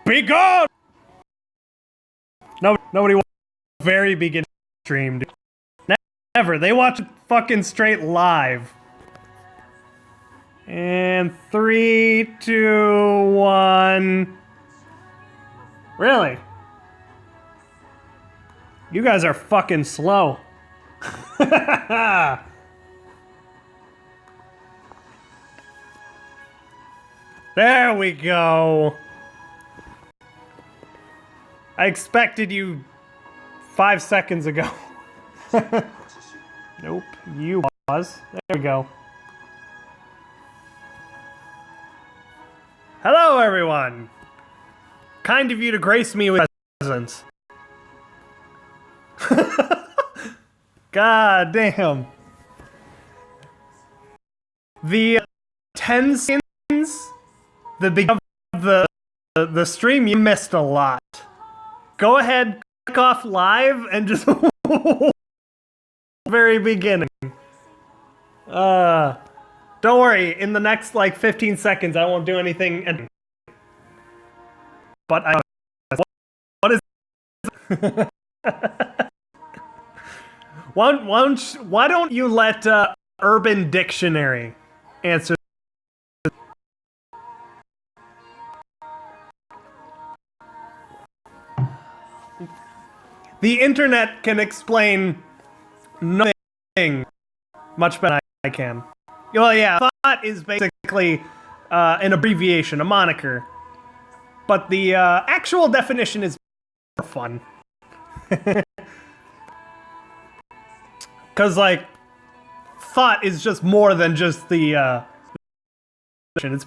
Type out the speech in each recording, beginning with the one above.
Be gone! Nobody watched the very beginning stream, dude. Never. They watch it fucking straight live. And 3, 2, 1. Really? You guys are fucking slow. There we go. I expected you 5 seconds ago. Nope, you pause. There we go. Hello, everyone. Kind of you to grace me with presence. God damn. The 10 seconds, the beginning of the stream, you missed a lot. Go ahead, click off live and just very beginning. Don't worry, in the next like 15 seconds I won't do anything. But what is why don't you let Urban Dictionary answer? The internet can explain nothing much better than I can. Well, yeah, thought is basically an abbreviation, a moniker. But the actual definition is more fun. Because, like, thought is just more than just the it's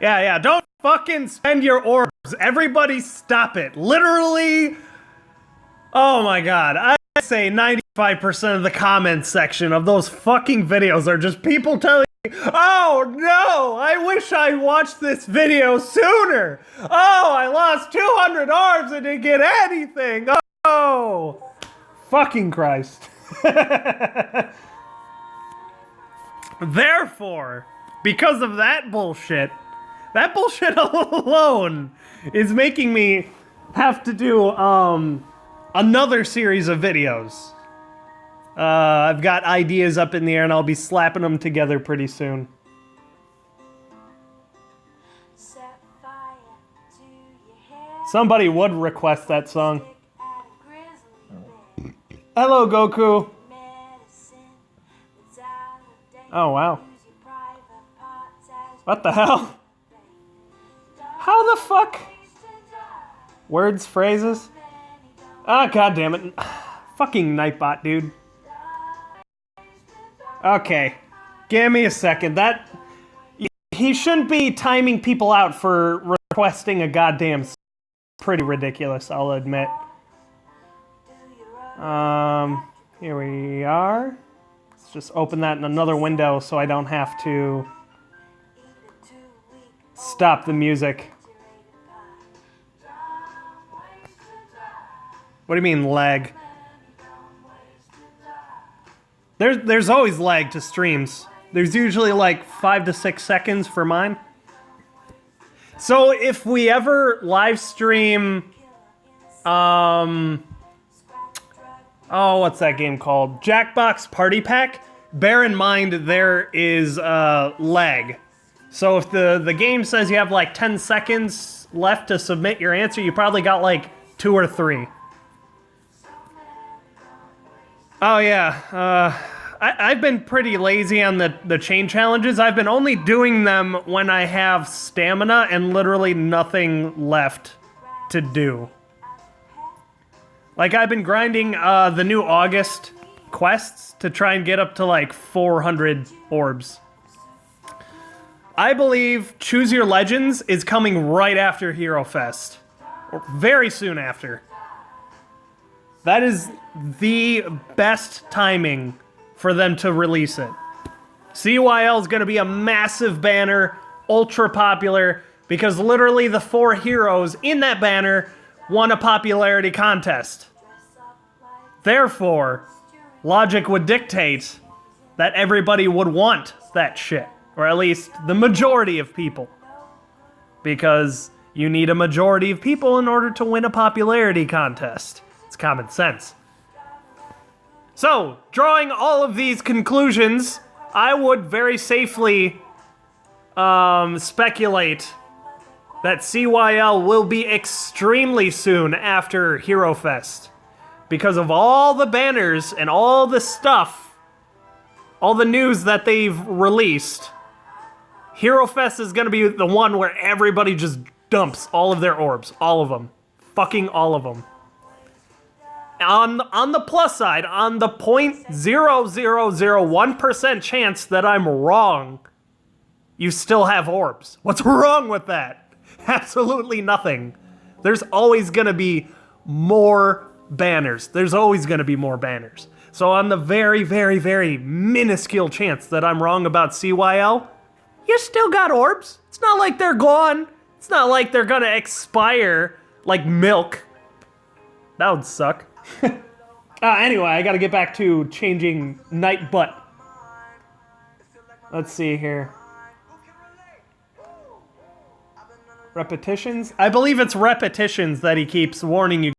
yeah, don't fucking spend your orbs. Everybody stop it. Literally, oh my god. I say 95% of the comment section of those fucking videos are just people telling me, oh no, I wish I watched this video sooner. Oh, I lost 200 orbs and didn't get anything. Oh, fucking Christ. Therefore, because of that bullshit alone is making me have to do another series of videos. I've got ideas up in the air and I'll be slapping them together pretty soon. Somebody would request that song. Hello, Goku. Oh, wow. What the hell? How the fuck? Words, phrases? Ah, god damn it. Fucking Nightbot, dude. Okay. Give me a second. He shouldn't be timing people out for requesting a goddamn song. Pretty ridiculous, I'll admit. Here we are. Let's just open that in another window so I don't have to stop the music. What do you mean, lag? There's always lag to streams. There's usually like 5 to 6 seconds for mine. So if we ever live stream, oh, what's that game called? Jackbox Party Pack. Bear in mind there is lag. So if the game says you have like 10 seconds left to submit your answer, you probably got like 2 or 3. Oh yeah, I've been pretty lazy on the chain challenges. I've been only doing them when I have stamina and literally nothing left to do. Like I've been grinding the new August quests to try and get up to like 400 orbs. I believe Choose Your Legends is coming right after Hero Fest. Or very soon after. That is the best timing for them to release it. CYL is going to be a massive banner, ultra popular, because literally the 4 heroes in that banner won a popularity contest. Therefore, logic would dictate that everybody would want that shit. Or at least the majority of people. because you need a majority of people in order to win a popularity contest. It's common sense. So, drawing all of these conclusions, I would very safely speculate that CYL will be extremely soon after Hero Fest. Because of all the banners and all the stuff, all the news that they've released, Hero Fest is going to be the one where everybody just dumps all of their orbs. All of them. Fucking all of them. On the plus side, on the 0.0001% chance that I'm wrong, you still have orbs. What's wrong with that? Absolutely nothing. There's always going to be more banners. There's always going to be more banners. So on the very, very, very minuscule chance that I'm wrong about CYL, you still got orbs. It's not like they're gone. It's not like they're going to expire like milk. That would suck. Anyway, I gotta get back to changing Night Butt. Let's see here. Repetitions? I believe it's repetitions that he keeps warning you.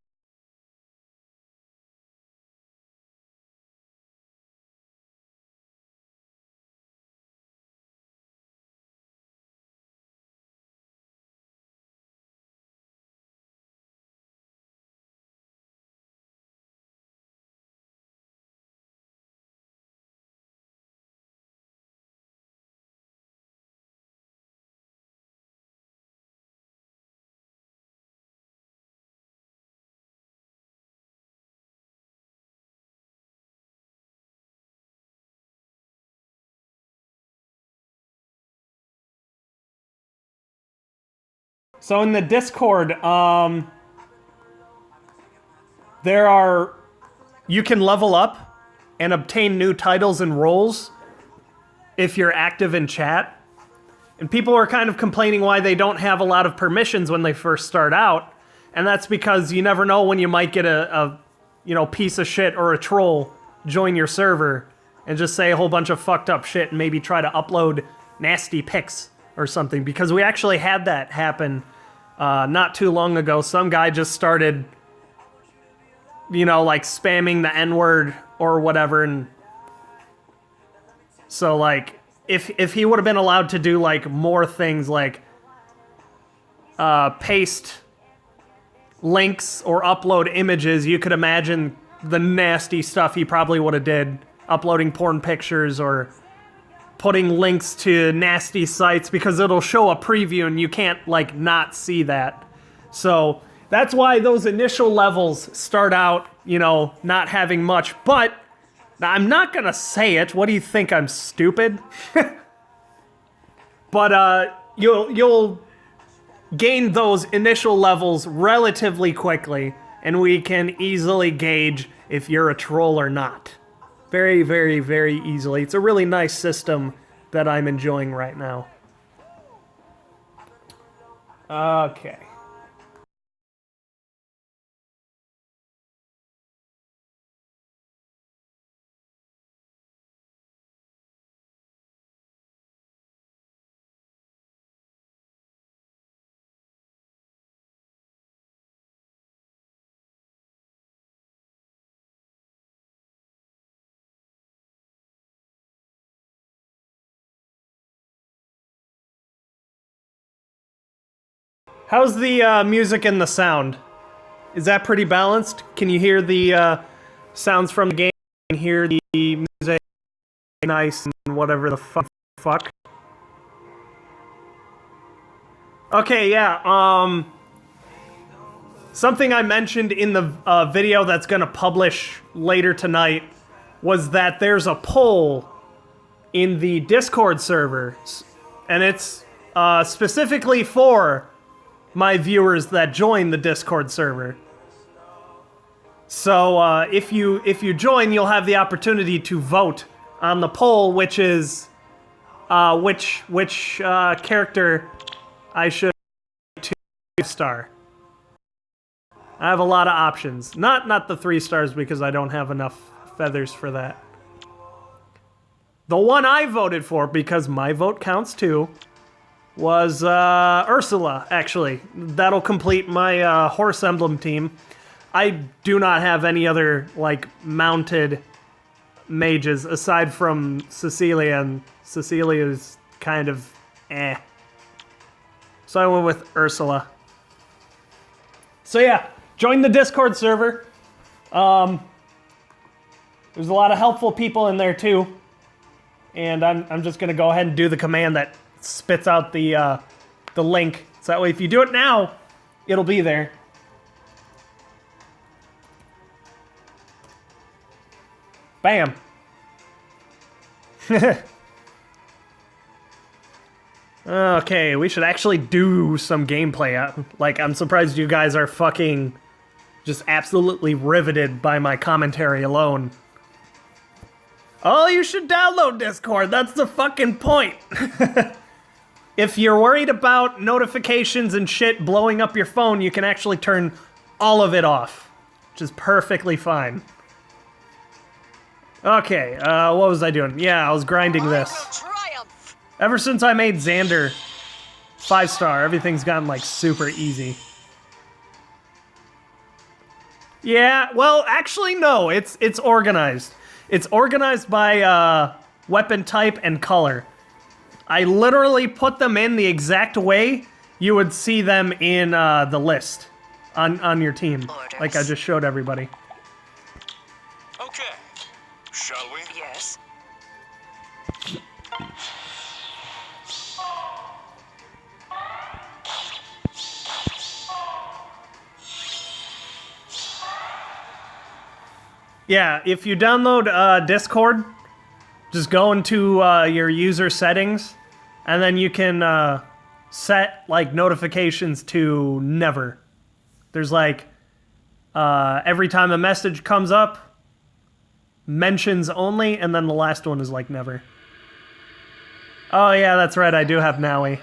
So in the Discord, you can level up and obtain new titles and roles if you're active in chat. And people are kind of complaining why they don't have a lot of permissions when they first start out. And that's because you never know when you might get a piece of shit or a troll join your server and just say a whole bunch of fucked up shit and maybe try to upload nasty pics or something. Because we actually had that happen not too long ago. Some guy just started, like spamming the N-word or whatever. And so like, if he would have been allowed to do like more things like paste links or upload images, you could imagine the nasty stuff he probably would have did, uploading porn pictures or putting links to nasty sites, because it'll show a preview and you can't like not see that. So that's why those initial levels start out, not having much. But I'm not gonna say it. What do you think? I'm stupid? But you'll gain those initial levels relatively quickly, and we can easily gauge if you're a troll or not. Very, very, very easily. It's a really nice system that I'm enjoying right now. Okay. How's the music and the sound? Is that pretty balanced? Can you hear the sounds from the game? Can you hear the music nice and whatever the fuck? Okay, yeah, something I mentioned in the video that's gonna publish later tonight was that there's a poll in the Discord server, and it's specifically for my viewers that join the Discord server. So if you join, you'll have the opportunity to vote on the poll, which is which character I should two-star. I have a lot of options. Not the 3 stars, because I don't have enough feathers for that. The one I voted for, because my vote counts too, was Ursula, actually. That'll complete my horse emblem team. I do not have any other, like, mounted mages aside from Cecilia, and Cecilia's kind of eh. So I went with Ursula. So yeah, join the Discord server. There's a lot of helpful people in there too. And I'm just gonna go ahead and do the command that spits out the link. So that way if you do it now, it'll be there. Bam. Okay, we should actually do some gameplay. Like, I'm surprised you guys are fucking just absolutely riveted by my commentary alone. Oh, you should download Discord. That's the fucking point. If you're worried about notifications and shit blowing up your phone, you can actually turn all of it off, which is perfectly fine. Okay, what was I doing? Yeah, I was grinding this. Ever since I made Xander 5-star, everything's gotten, like, super easy. Yeah, well, actually, no, it's organized. It's organized by weapon type and color. I literally put them in the exact way you would see them in the list on your team, like I just showed everybody. Okay, shall we? Yes. Yeah, if you download Discord, just go into your user settings, and then you can set like notifications to never. There's like every time a message comes up, mentions only, and then the last one is like never. Oh yeah, that's right, I do have Nowie. The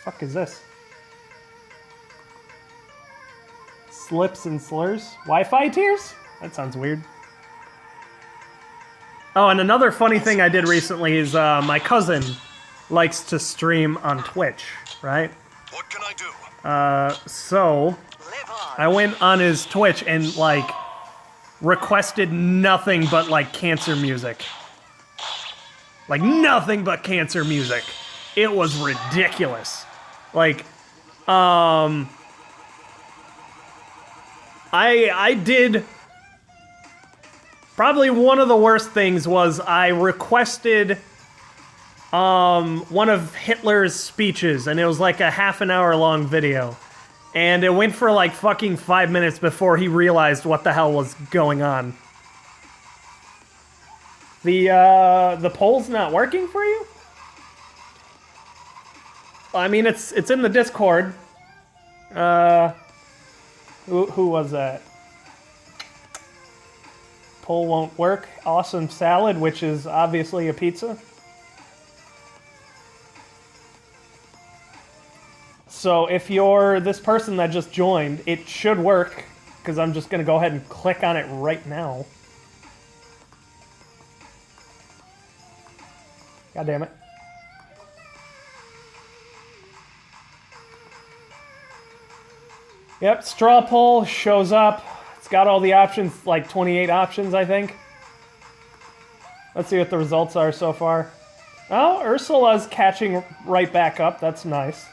fuck is this? Slips and slurs? Wi-Fi tiers? That sounds weird. Oh, and another funny thing I did recently is my cousin likes to stream on Twitch, right? What can I do? So I went on his Twitch and like requested nothing but like cancer music. Like nothing but cancer music. It was ridiculous. Like, I did... Probably one of the worst things was I requested one of Hitler's speeches, and it was like a half-an-hour long video. And it went for like fucking 5 minutes before he realized what the hell was going on. The poll's not working for you? I mean, it's in the Discord. Who was that? Poll won't work. Awesome salad, which is obviously a pizza. So if you're this person that just joined, it should work, because I'm just going to go ahead and click on it right now. God damn it. Yep, straw poll shows up. It's got all the options, like 28 options, I think. Let's see what the results are so far. Oh, Ursula's catching right back up. That's nice.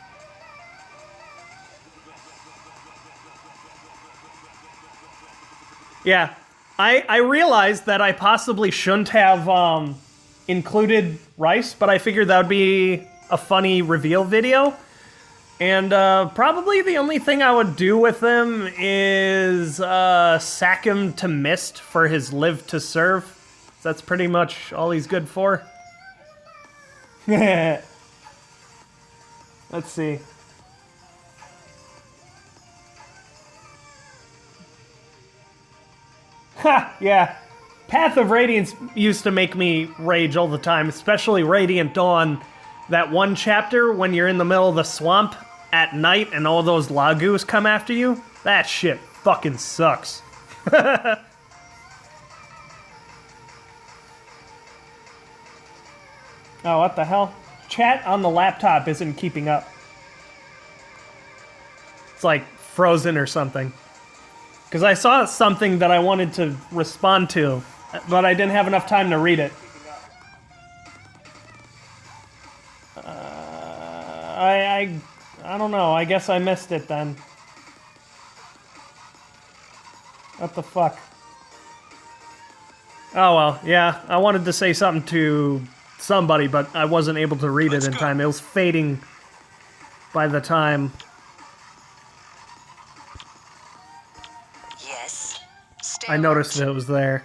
Yeah, I realized that I possibly shouldn't have included Rice, but I figured that would be a funny reveal video. And probably the only thing I would do with him is sack him to Mist for his live to serve. That's pretty much all he's good for. Let's see. Ha! Yeah. Path of Radiance used to make me rage all the time, especially Radiant Dawn. That one chapter when you're in the middle of the swamp at night and all those Lagoos come after you. That shit fucking sucks. Oh, what the hell? chat on the laptop isn't keeping up. It's like frozen or something. Because I saw something that I wanted to respond to, but I didn't have enough time to read it. I don't know. I guess I missed it then. What the fuck? Oh well, yeah. I wanted to say something to somebody, but I wasn't able to read it in time. It was fading by the time. Yes. I noticed that it was there.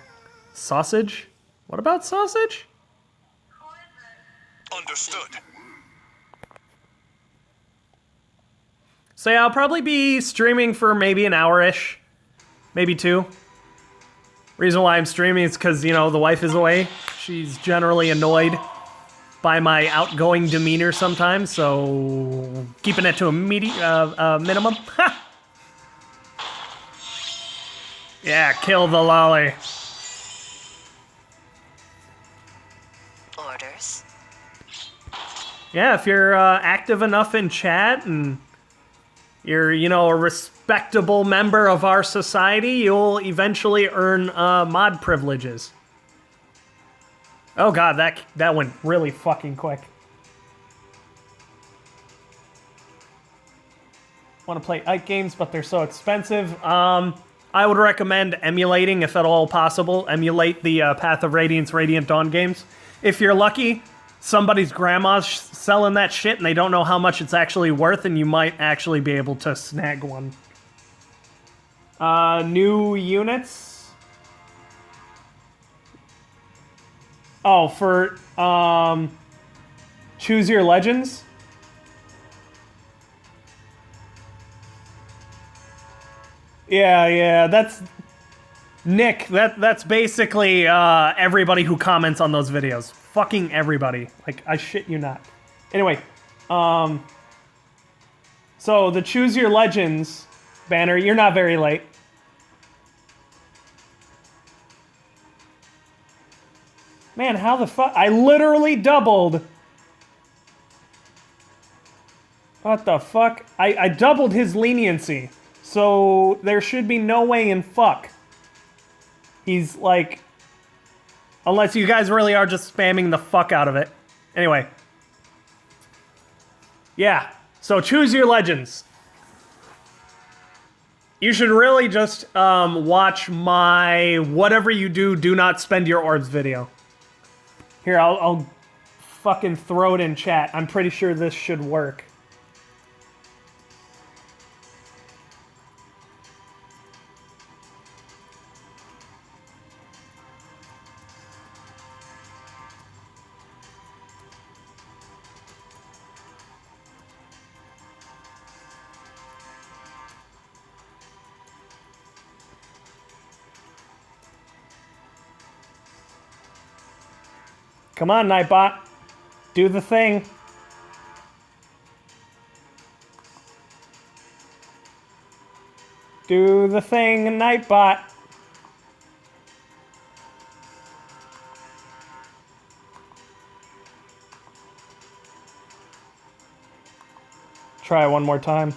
Sausage? What about sausage? Understood. So yeah, I'll probably be streaming for maybe an hour-ish. Maybe 2. Reason why I'm streaming is because, you know, the wife is away. She's generally annoyed by my outgoing demeanor sometimes, so keeping it to a minimum. Yeah, kill the lolly. Orders. Yeah, if you're active enough in chat and you're, you know, a respectable member of our society, you'll eventually earn mod privileges. Oh god, that went really fucking quick. Want to play Ike games, but they're so expensive. I would recommend emulating, if at all possible. Emulate the Path of Radiance, Radiant Dawn games. If you're lucky, somebody's grandma's selling that shit and they don't know how much it's actually worth, and you might actually be able to snag one. New units. Oh, for Choose Your Legends. Yeah, that's Nick. That's basically everybody who comments on those videos. Fucking everybody. Like, I shit you not. Anyway, so the Choose Your Legends banner, you're not very late. Man, how the fuck? I literally doubled. What the fuck? I doubled his leniency. So there should be no way in fuck. He's like... Unless you guys really are just spamming the fuck out of it. Anyway. Yeah. So Choose Your Legends. You should really just watch my whatever you do not spend your orbs video. Here, I'll fucking throw it in chat. I'm pretty sure this should work. Come on, Nightbot. Do the thing. Do the thing, Nightbot. Try it one more time.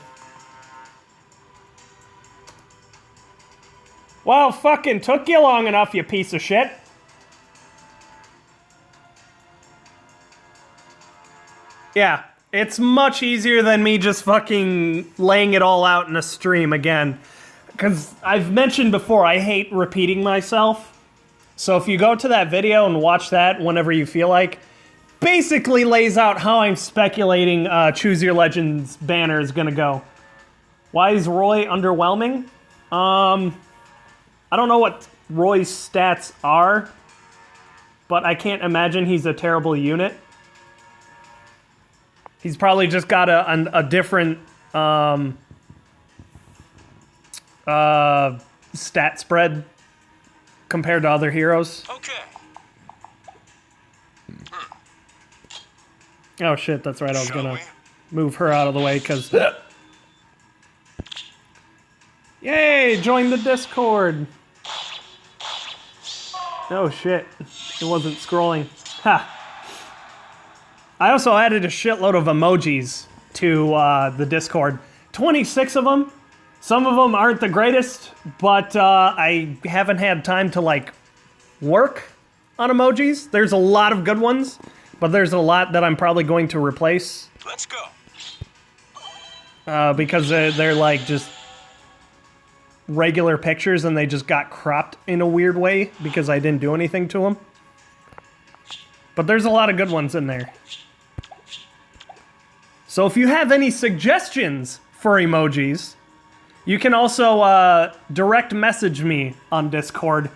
Well, fucking took you long enough, you piece of shit. Yeah, it's much easier than me just fucking laying it all out in a stream again. Because I've mentioned before, I hate repeating myself. So if you go to that video and watch that whenever you feel like, basically lays out how I'm speculating Choose Your Legends banner is gonna go. Why is Roy underwhelming? I don't know what Roy's stats are, but I can't imagine he's a terrible unit. He's probably just got a different stat spread compared to other heroes. Okay. Oh shit, that's right, I was Shall gonna we? move her out of the way, because... Yay, join the Discord! Oh shit, it wasn't scrolling. Ha! I also added a shitload of emojis to the Discord. 26 of them. Some of them aren't the greatest, but I haven't had time to, like, work on emojis. There's a lot of good ones, but there's a lot that I'm probably going to replace. Let's go. Because they're like, just regular pictures and they just got cropped in a weird way because I didn't do anything to them. But there's a lot of good ones in there. So if you have any suggestions for emojis, you can also direct message me on Discord,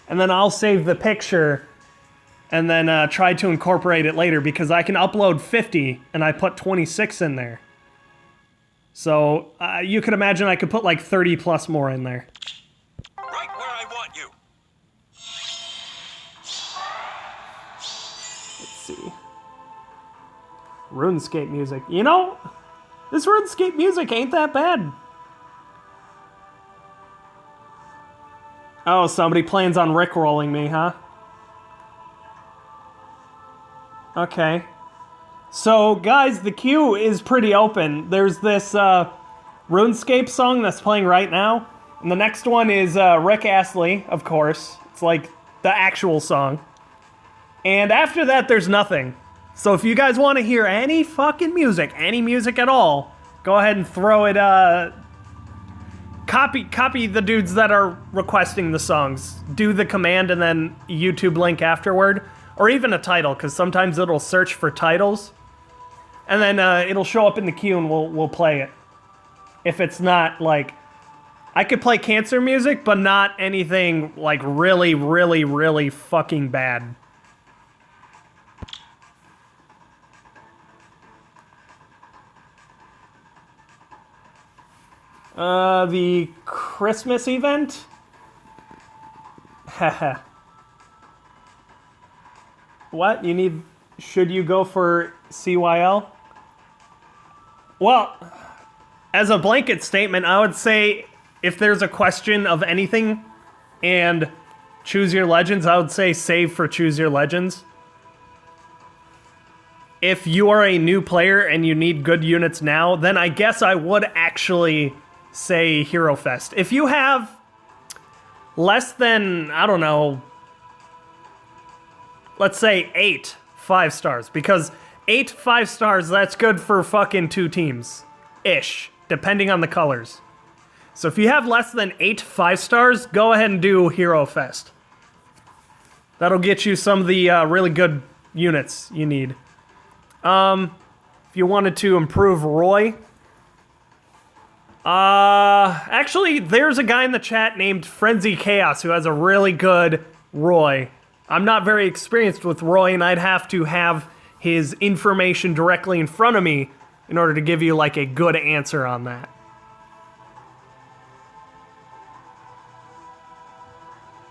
and then I'll save the picture and then try to incorporate it later, because I can upload 50 and I put 26 in there. So you could imagine I could put like 30 plus more in there. Right where I want you. Let's see. RuneScape music. You know, this RuneScape music ain't that bad. Oh, somebody plans on rickrolling me, huh? Okay. So, guys, the queue is pretty open. There's this RuneScape song that's playing right now. And the next one is Rick Astley, of course. It's like the actual song. And after that, there's nothing. So if you guys want to hear any fucking music, any music at all, go ahead and throw it, copy the dudes that are requesting the songs. Do the command and then YouTube link afterward. Or even a title, because sometimes it'll search for titles. And then it'll show up in the queue and we'll play it. If it's not, like... I could play cancer music, but not anything, like, really, really, really fucking bad. The Christmas event? Haha. What? You need... Should you go for CYL? Well, as a blanket statement, I would say if there's a question of anything and Choose Your Legends, I would say save for Choose Your Legends. If you are a new player and you need good units now, then I guess I would actually say Hero Fest. If you have less than, I don't know, let's say 8 5-stars, because 8 5-stars, that's good for fucking 2 teams ish, depending on the colors. So if you have less than 8 5-stars, go ahead and do Hero Fest. That'll get you some of the really good units you need. If you wanted to improve Roy, actually, there's a guy in the chat named Frenzy Chaos who has a really good Roy. I'm not very experienced with Roy, and I'd have to have his information directly in front of me in order to give you, like, a good answer on that.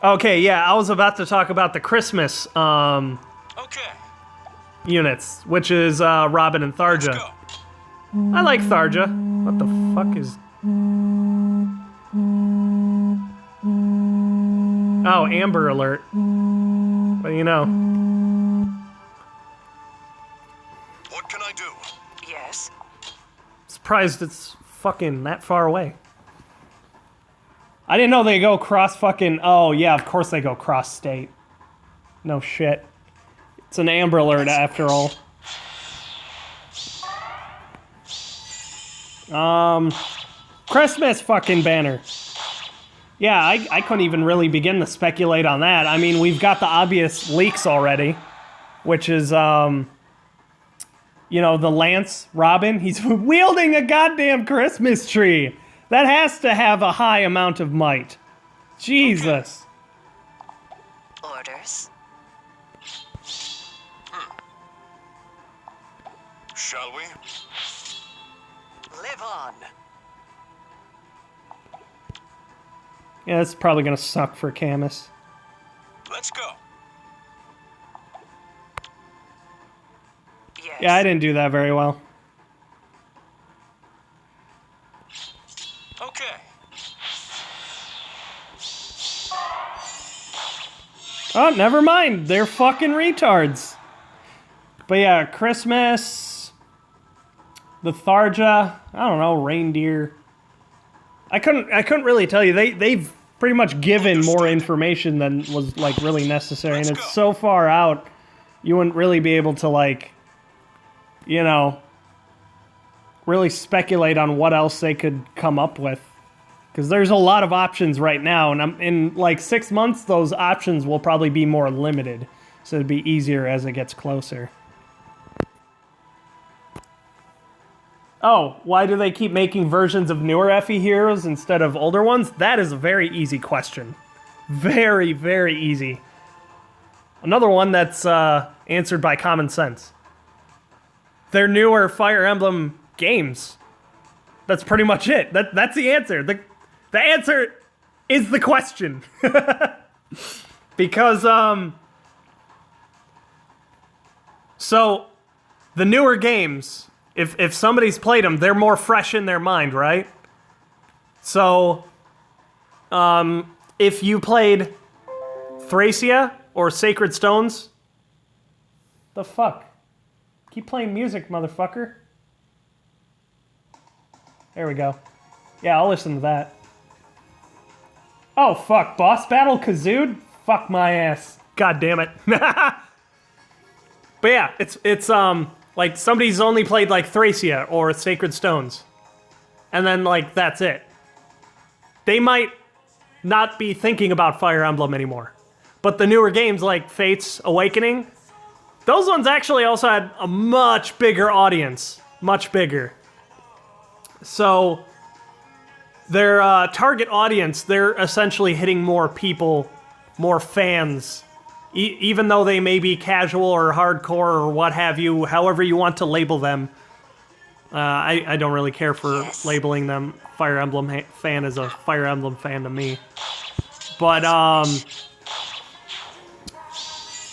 Okay, yeah, I was about to talk about the Christmas, Okay. units, which is, Robin and Let's Tharja. go. I like Tharja. What the fuck is... Oh, Amber Alert. But you know. What can I do? Yes. Surprised it's fucking that far away. I didn't know they go cross fucking... Oh, yeah, of course they go cross state. No shit. It's an Amber Alert after all. Christmas fucking banner. Yeah, I couldn't even really begin to speculate on that. I mean, we've got the obvious leaks already, which is, you know, the Lance Robin. He's wielding a goddamn Christmas tree. That has to have a high amount of might. Jesus. Orders. Shall we? Live on. Yeah, that's probably gonna suck for Camus. Let's go. Yes. Yeah, I didn't do that very well. Okay. Oh, never mind. They're fucking retards. But yeah, Christmas, the Tharja, I don't know, reindeer. I couldn't really tell you. They've pretty much given more information than was like really necessary, and it's so far out, you wouldn't really be able to like, you know, really speculate on what else they could come up with. Because there's a lot of options right now, and in like 6 months, those options will probably be more limited. So it'd be easier as it gets closer. Oh, why do they keep making versions of newer FE heroes instead of older ones? That is a very easy question. Very, very easy. Another one that's answered by common sense. They're newer Fire Emblem games. That's pretty much it. That's the answer. The answer is the question. Because, so, the newer games, if somebody's played them, they're more fresh in their mind, right? So, if you played Thracia or Sacred Stones, the fuck? Keep playing music, motherfucker. There we go. Yeah, I'll listen to that. Oh, fuck. Boss battle Kazooed? Fuck my ass. God damn it. But yeah, it's like somebody's only played like Thracia or Sacred Stones. And then like that's it. They might not be thinking about Fire Emblem anymore. But the newer games like Fates Awakening, those ones actually also had a much bigger audience. Much bigger. So their target audience, they're essentially hitting more people, more fans, even though they may be casual or hardcore or what have you, however you want to label them. I don't really care for labeling them. Fire Emblem fan is a Fire Emblem fan to me. But,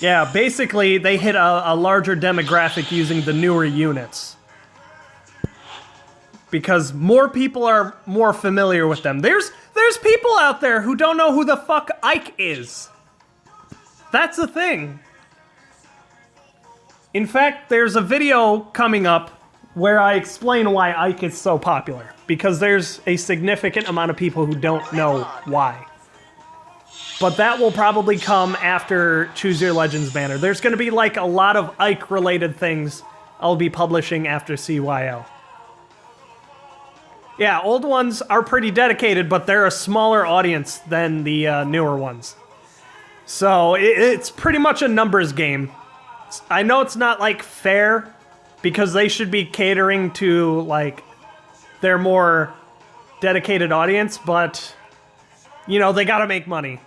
yeah, basically they hit a larger demographic using the newer units. Because more people are more familiar with them. There's people out there who don't know who the fuck Ike is. That's the thing. In fact, there's a video coming up where I explain why Ike is so popular. Because there's a significant amount of people who don't know why. But that will probably come after Choose Your Legends banner. There's going to be like a lot of Ike-related things I'll be publishing after CYL. Yeah, old ones are pretty dedicated, but they're a smaller audience than the newer ones. So it's pretty much a numbers game. I know it's not like fair, because they should be catering to like their more dedicated audience, but you know, they gotta make money.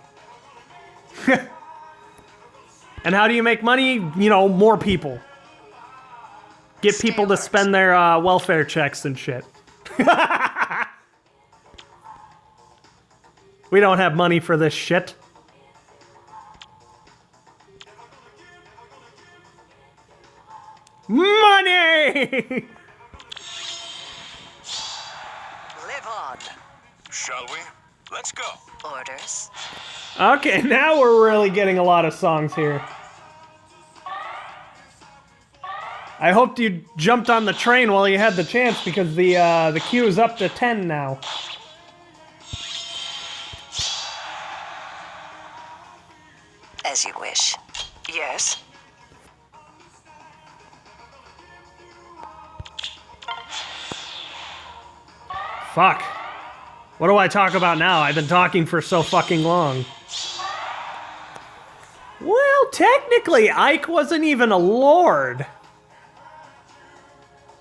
And how do you make money? You know, more people. Get people to spend their welfare checks and shit. We don't have money for this shit. Money! Live on. Shall we? Let's go. Orders. Okay, now we're really getting a lot of songs here. I hoped you jumped on the train while you had the chance, because the queue is up to 10 now. As you wish. Yes. Fuck. What do I talk about now? I've been talking for so fucking long. Well, technically, Ike wasn't even a lord.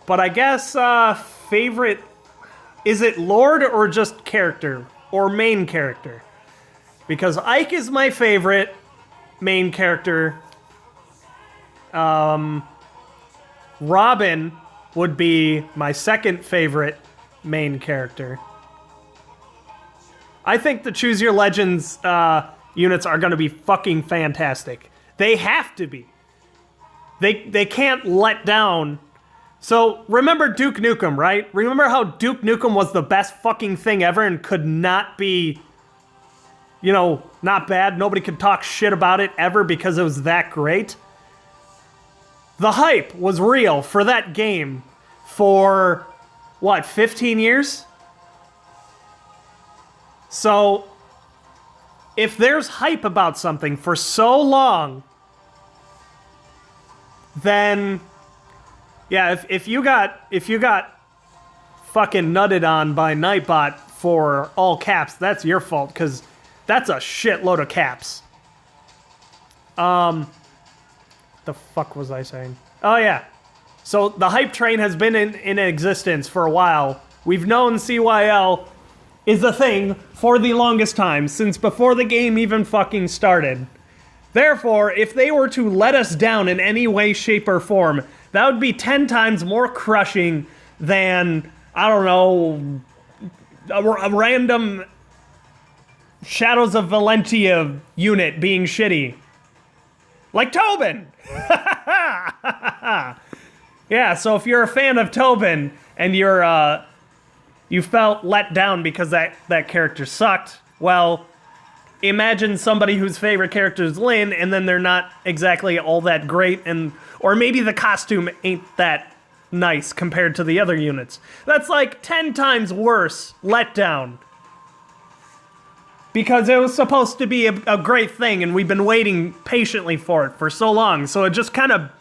But I guess, favorite... Is it lord or just character? Or main character? Because Ike is my favorite main character. Robin would be my second favorite main character. I think the Choose Your Legends units are going to be fucking fantastic. They have to be. They can't let down. So, remember Duke Nukem, right? Remember how Duke Nukem was the best fucking thing ever and could not be, you know, not bad? Nobody could talk shit about it ever because it was that great? The hype was real for that game for, what, 15 years? So, if there's hype about something for so long, then, yeah, if you got fucking nutted on by Nightbot for all caps, that's your fault, because that's a shitload of caps. The fuck was I saying? Oh yeah. So the hype train has been in existence for a while. We've known CYL is a thing for the longest time, since before the game even fucking started. Therefore, if they were to let us down in any way, shape, or form, that would be 10 times more crushing than, I don't know, a random Shadows of Valentia unit being shitty. Like Tobin! Yeah, so if you're a fan of Tobin and you felt let down because that character sucked, well, imagine somebody whose favorite character is Lynn and then they're not exactly all that great, or maybe the costume ain't that nice compared to the other units. That's like 10 times worse letdown. Because it was supposed to be a great thing, and we've been waiting patiently for it for so long. So it just kind of,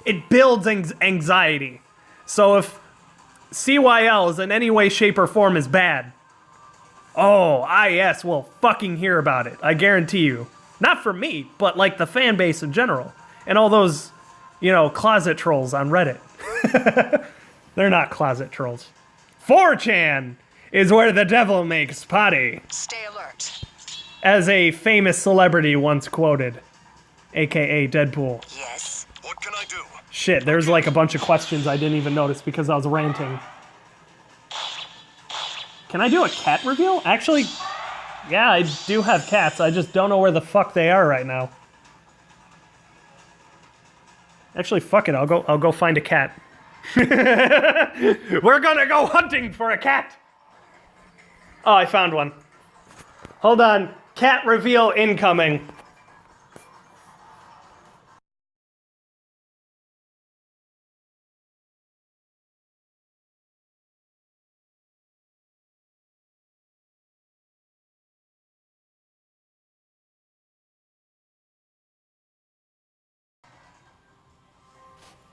it builds anxiety. So if CYL is in any way, shape, or form is bad, oh, IS will fucking hear about it. I guarantee you. Not from me, but like the fan base in general. And all those, closet trolls on Reddit. They're not closet trolls. 4chan is where the devil makes potty. Stay alert. As a famous celebrity once quoted, aka Deadpool. Yes. What can I do? Shit, there's like a bunch of questions I didn't even notice because I was ranting. Can I do a cat reveal? Actually, yeah, I do have cats. I just don't know where the fuck they are right now. Actually, fuck it. I'll go find a cat. We're gonna go hunting for a cat. Oh, I found one. Hold on. Cat reveal incoming.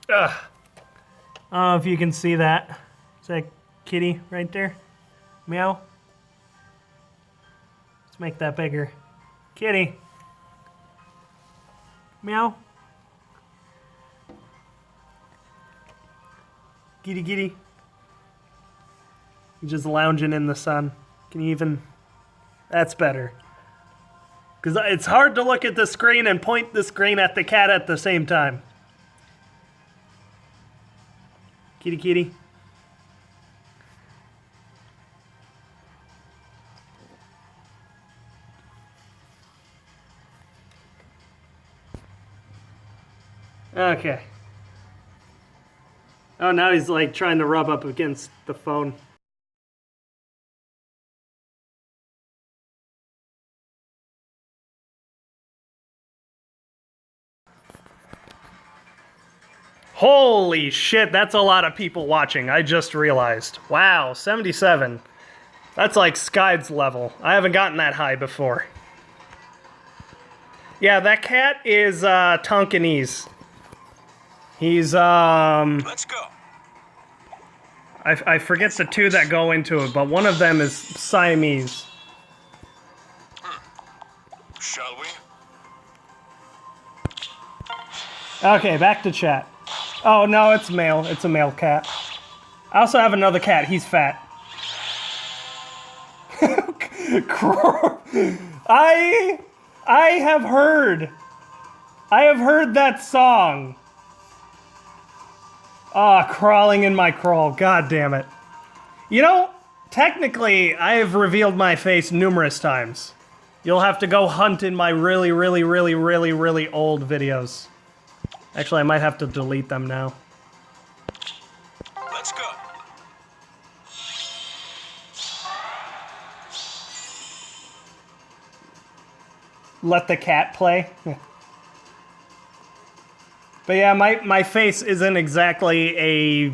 Ugh. I don't know if you can see that. Is that kitty right there? Meow. Let's make that bigger. Kitty. Meow. Giddy giddy. You're just lounging in the sun. Can you even... That's better. Because it's hard to look at the screen and point the screen at the cat at the same time. Kitty kitty. Okay. Oh, now he's like trying to rub up against the phone. Holy shit, that's a lot of people watching. I just realized. Wow, 77. That's like Skyde's level. I haven't gotten that high before. Yeah, that cat is Tonkinese. He's Let's go. I forget the two that go into it, but one of them is Siamese. Shall we? Okay, back to chat. Oh, no, it's male. It's a male cat. I also have another cat. He's fat. I have heard that song. Ah, crawling in my crawl. God damn it. You know, technically, I have revealed my face numerous times. You'll have to go hunt in my really, really, really, really, really old videos. Actually, I might have to delete them now. Let's go. Let the cat play. But yeah, my face isn't exactly a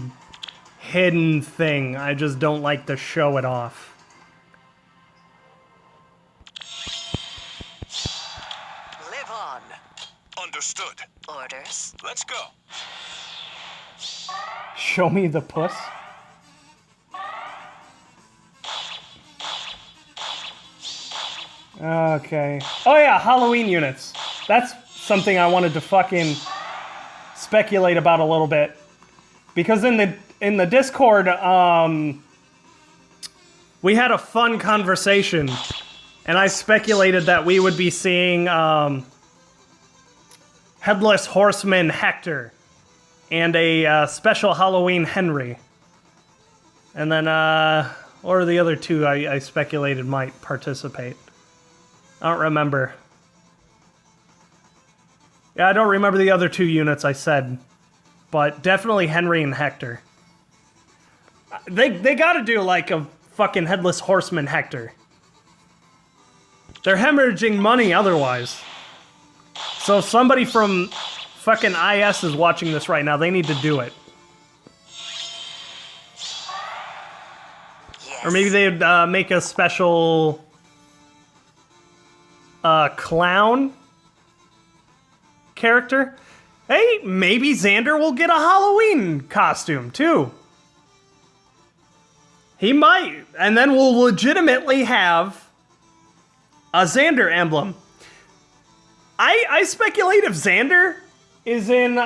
hidden thing. I just don't like to show it off. Live on. Understood. Orders. Let's go. Show me the puss. Okay. Oh yeah, Halloween units. That's something I wanted to fucking speculate about a little bit. Because in the Discord, we had a fun conversation, and I speculated that we would be seeing Headless Horseman Hector and a special Halloween Henry. And then, or the other two I speculated might participate. I don't remember. Yeah, I don't remember the other two units I said. But definitely Henry and Hector. They gotta do like a fucking Headless Horseman Hector. They're hemorrhaging money otherwise. So if somebody from fucking IS is watching this right now, they need to do it. Yes. Or maybe they'd make a special clown character. Hey, maybe Xander will get a Halloween costume too. He might, and then we'll legitimately have a Xander emblem. I speculate if Xander is in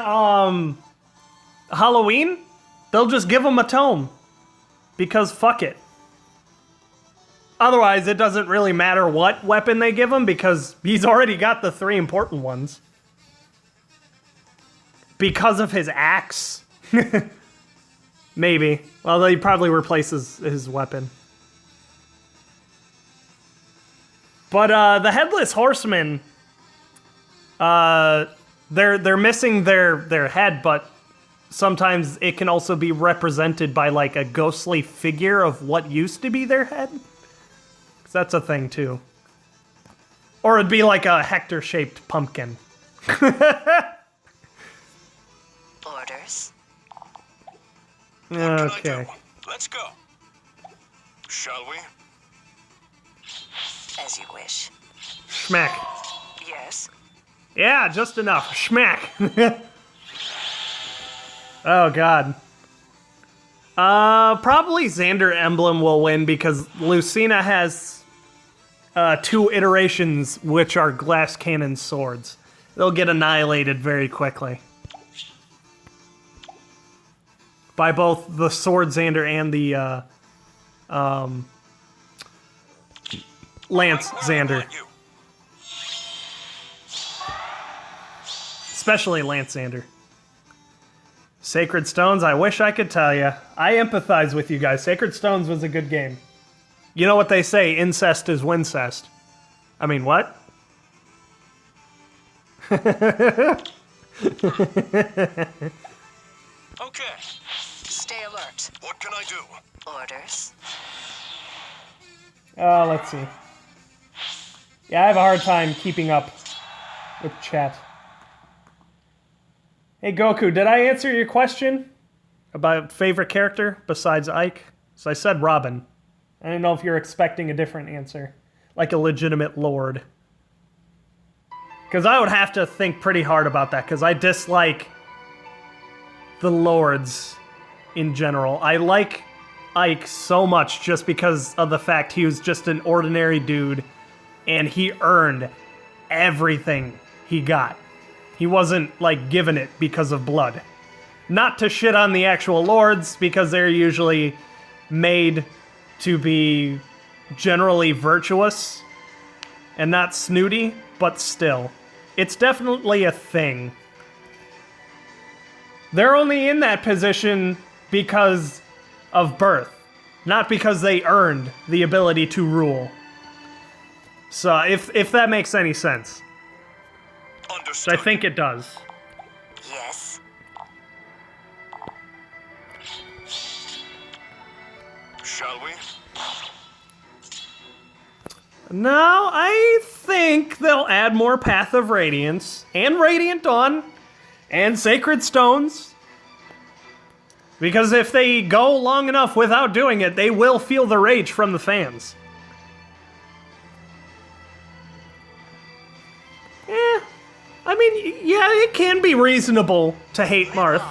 Halloween, they'll just give him a tome. Because fuck it. Otherwise, it doesn't really matter what weapon they give him because he's already got the 3 important ones. Because of his axe. Maybe. Well, he probably replaces his weapon. But the Headless Horseman, they're missing their head, but sometimes it can also be represented by like a ghostly figure of what used to be their head. 'Cause that's a thing too. Or it'd be like a Hector-shaped pumpkin. Orders. What can I Okay. do? Let's go. Shall we? As you wish. Schmack. Yes. Yeah, just enough. Schmack. Oh, God. Probably Xander Emblem will win because Lucina has 2 iterations which are glass cannon swords. They'll get annihilated very quickly. By both the Sword Xander and the Lance Xander. Especially Lance Xander. Sacred Stones, I wish I could tell you. I empathize with you guys. Sacred Stones was a good game. You know what they say, incest is wincest. I mean, what? Okay. Stay alert. What can I do? Orders. Let's see. Yeah, I have a hard time keeping up with chat. Hey, Goku, did I answer your question about favorite character besides Ike? So I said Robin. I don't know if you're expecting a different answer. Like a legitimate lord. Because I would have to think pretty hard about that, because I dislike the lords in general. I like Ike so much just because of the fact he was just an ordinary dude, and he earned everything he got. He wasn't, like, given it because of blood. Not to shit on the actual lords, because they're usually made to be generally virtuous and not snooty, but still. It's definitely a thing. They're only in that position because of birth, not because they earned the ability to rule. So, if that makes any sense. Understood. I think it does. Yes. Shall we? No, I think they'll add more Path of Radiance and Radiant Dawn And sacred stones. Because if they go long enough without doing it, they will feel the rage from the fans. I mean, yeah, it can be reasonable to hate Marth.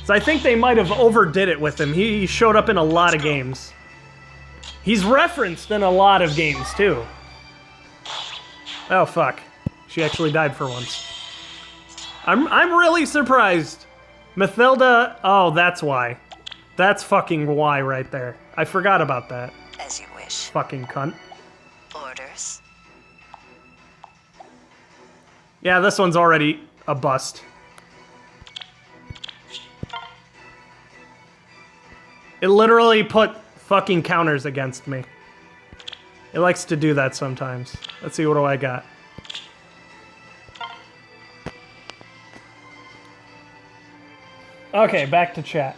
So I think they might have overdid it with him. He showed up in a lot of games. He's referenced in a lot of games, too. Oh, fuck. She actually died for once. I'm really surprised. Mathilda... Oh, that's why. That's fucking why right there. I forgot about that. As you wish. Fucking cunt. Orders. Yeah, this one's already a bust. It literally put fucking counters against me. It likes to do that sometimes. Let's see, what do I got? Okay, back to chat.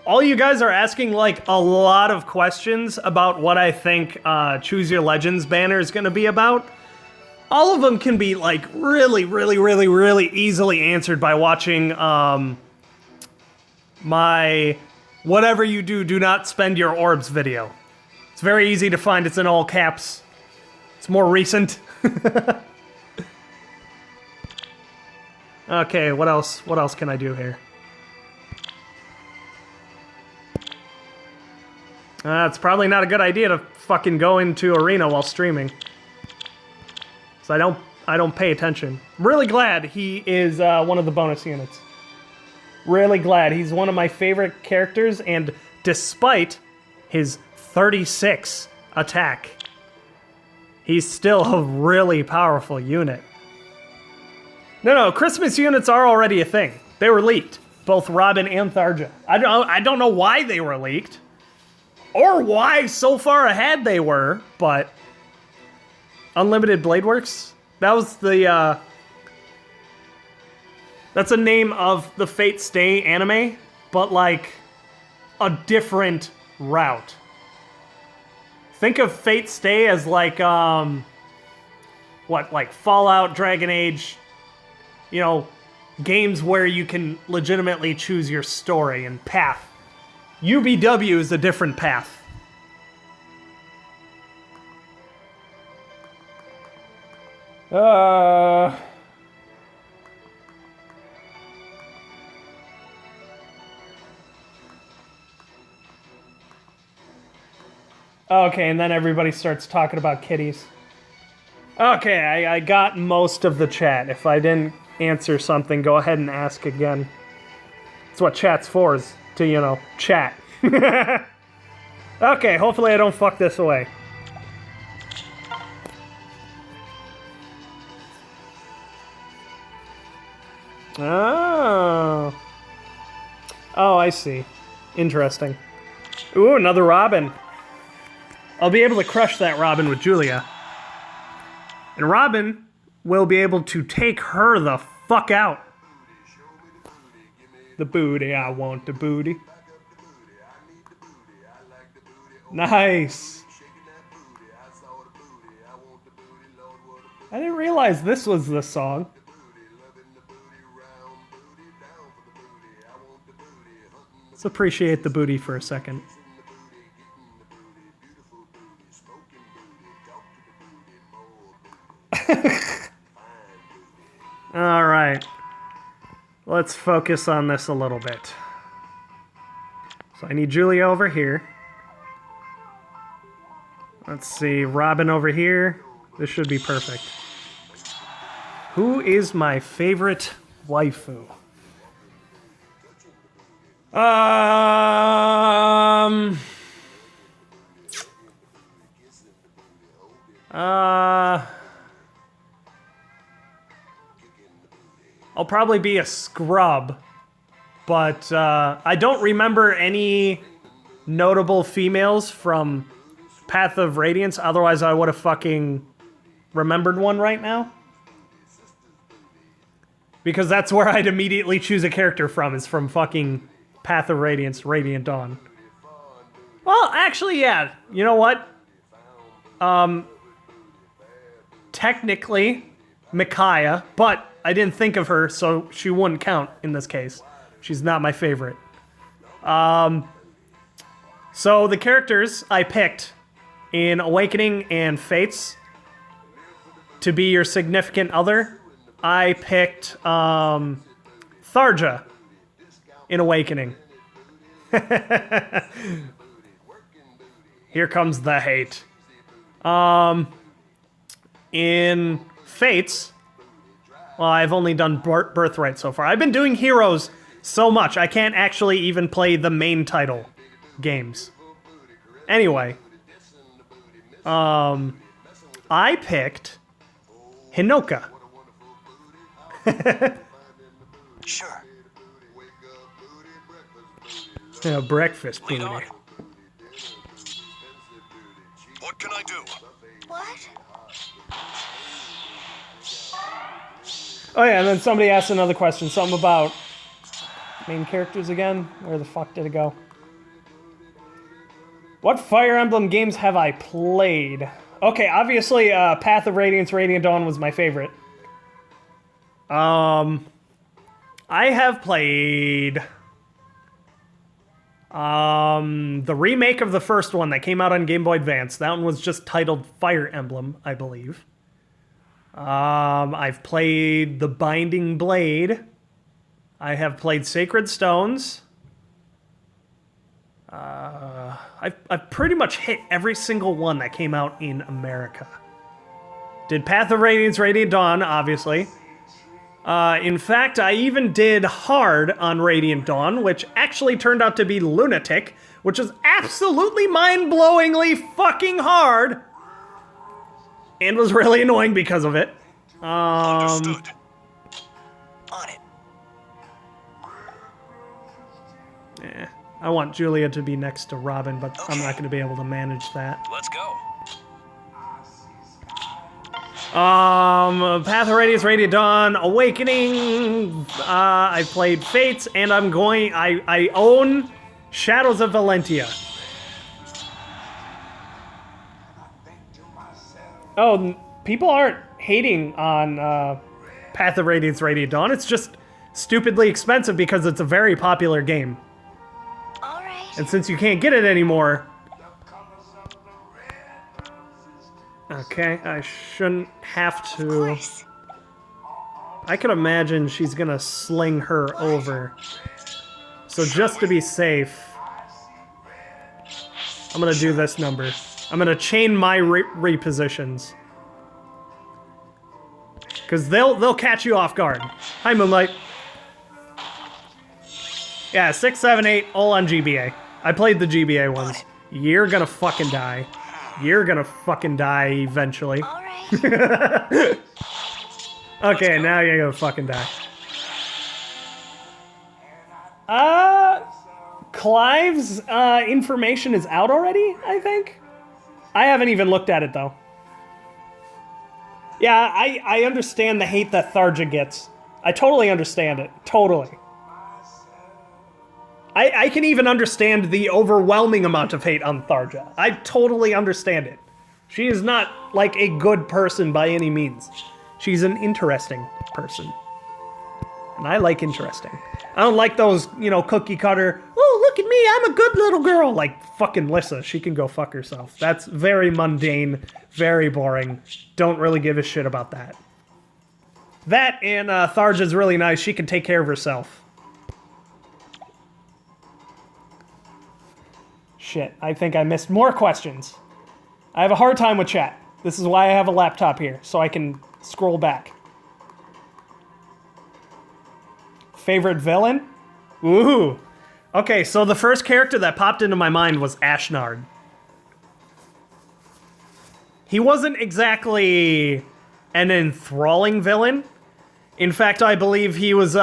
All you guys are asking, like, a lot of questions about what I think Choose Your Legends banner is going to be about. All of them can be, like, really, really, really, really easily answered by watching my whatever you do, do not spend your orbs video. It's very easy to find. It's in all caps. It's more recent. Okay, what else? What else can I do here? It's probably not a good idea to fucking go into arena while streaming. So I don't pay attention. Really glad he is one of the bonus units. Really glad. He's one of my favorite characters, and despite his 36 attack, he's still a really powerful unit. No, Christmas units are already a thing. They were leaked. Both Robin and Tharja. I don't know why they were leaked. Or why so far ahead they were, but... Unlimited Blade Works? That was the, That's a name of the Fate Stay anime, but, like, a different route. Think of Fate Stay as, like, what, like Fallout, Dragon Age, you know, games where you can legitimately choose your story and path. UBW is a different path. Okay, and then everybody starts talking about kitties. Okay, I got most of the chat. If I didn't answer something, go ahead and ask again. That's what chat's for, is to, you know, chat. Okay, hopefully I don't fuck this away. Oh. Oh, I see. Interesting. Ooh, another Robin. I'll be able to crush that Robin with Julia. And Robin will be able to take her the fuck out. The booty, I want the booty. Nice. I didn't realize this was the song. Let's appreciate the booty for a second. All right. Let's focus on this a little bit. So I need Julia over here. Let's see, Robin over here. This should be perfect. Who is my favorite waifu? I'll probably be a scrub, but I don't remember any notable females from Path of Radiance, otherwise I would have fucking remembered one right now. Because that's where I'd immediately choose a character from, is from fucking Path of Radiance, Radiant Dawn. Well, actually, yeah. You know what? Technically, Micaiah, but I didn't think of her, so she wouldn't count in this case. She's not my favorite. So the characters I picked in Awakening and Fates to be your significant other, I picked Tharja in Awakening. Here comes the hate. In Fates, well, I've only done Birthright so far. I've been doing Heroes so much, I can't actually even play the main title games. Anyway, I picked Hinoka. Sure. Yeah, breakfast Lead booty. on. What can I do? What? Oh yeah, and then somebody asked another question, something about main characters again. Where the fuck did it go? What Fire Emblem games have I played? Okay, obviously, Path of Radiance, Radiant Dawn was my favorite. I have played the remake of the first one that came out on Game Boy Advance. That one was just titled Fire Emblem, I believe. I've played The Binding Blade. I have played Sacred Stones. I've pretty much hit every single one that came out in America. Did Path of Radiance, Radiant Dawn, obviously. In fact, I even did hard on Radiant Dawn, which actually turned out to be Lunatic, which is absolutely mind-blowingly fucking hard. And was really annoying because of it. Understood. On it. Yeah, I want Julia to be next to Robin, but I'm not going to be able to manage that. Let's go. Path of Radiance, Radiant Dawn, Awakening. I played Fates, and I own Shadows of Valentia. Oh, people aren't hating on Path of Radiance, Radiant Dawn. It's just stupidly expensive because it's a very popular game. All right. And since you can't get it anymore... Okay, I shouldn't have Of to... course. I could imagine she's gonna sling her over. So just to be safe... I'm gonna do this number. I'm gonna chain my repositions. Because they'll catch you off guard. Hi, Moonlight. Yeah, 6, 7, 8, all on GBA. I played the GBA ones. You're gonna fucking die. You're gonna fucking die eventually. All right. Okay, now you're gonna fucking die. Clive's information is out already, I think? I haven't even looked at it, though. Yeah, I understand the hate that Tharja gets. I totally understand it. Totally. I can even understand the overwhelming amount of hate on Tharja. I totally understand it. She is not, like, a good person by any means. She's an interesting person. And I like interesting. I don't like those, cookie cutter, oh, look at me, I'm a good little girl. Like, fucking Lissa, she can go fuck herself. That's very mundane, very boring. Don't really give a shit about that. That and Tharja's really nice. She can take care of herself. Shit, I think I missed more questions. I have a hard time with chat. This is why I have a laptop here, so I can scroll back. Favorite villain? Ooh. Okay, so the first character that popped into my mind was Ashnard. He wasn't exactly an enthralling villain. In fact, I believe he was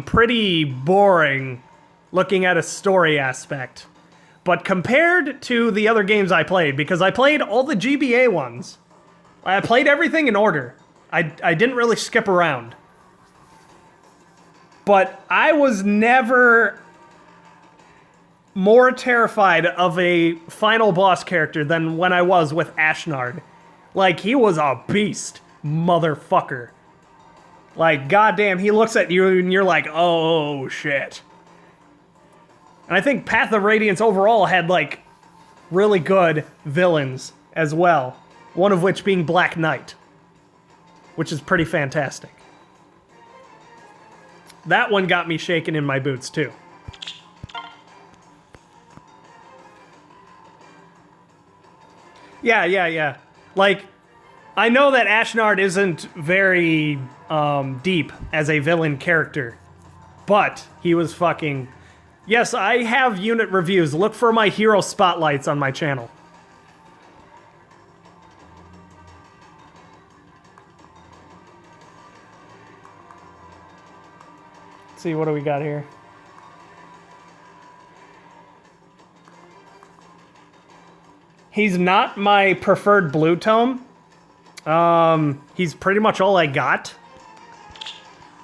pretty boring looking at a story aspect. But compared to the other games I played, because I played all the GBA ones, I played everything in order. I didn't really skip around. But I was never more terrified of a final boss character than when I was with Ashnard. Like, he was a beast, motherfucker. Like, goddamn, he looks at you and you're like, oh, shit. And I think Path of Radiance overall had, like, really good villains as well. One of which being Black Knight, which is pretty fantastic. That one got me shaking in my boots, too. Yeah. Like, I know that Ashnard isn't very deep as a villain character, but he was fucking... Yes, I have unit reviews. Look for my hero spotlights on my channel. Let's see, what do we got here? He's not my preferred blue tome. He's pretty much all I got.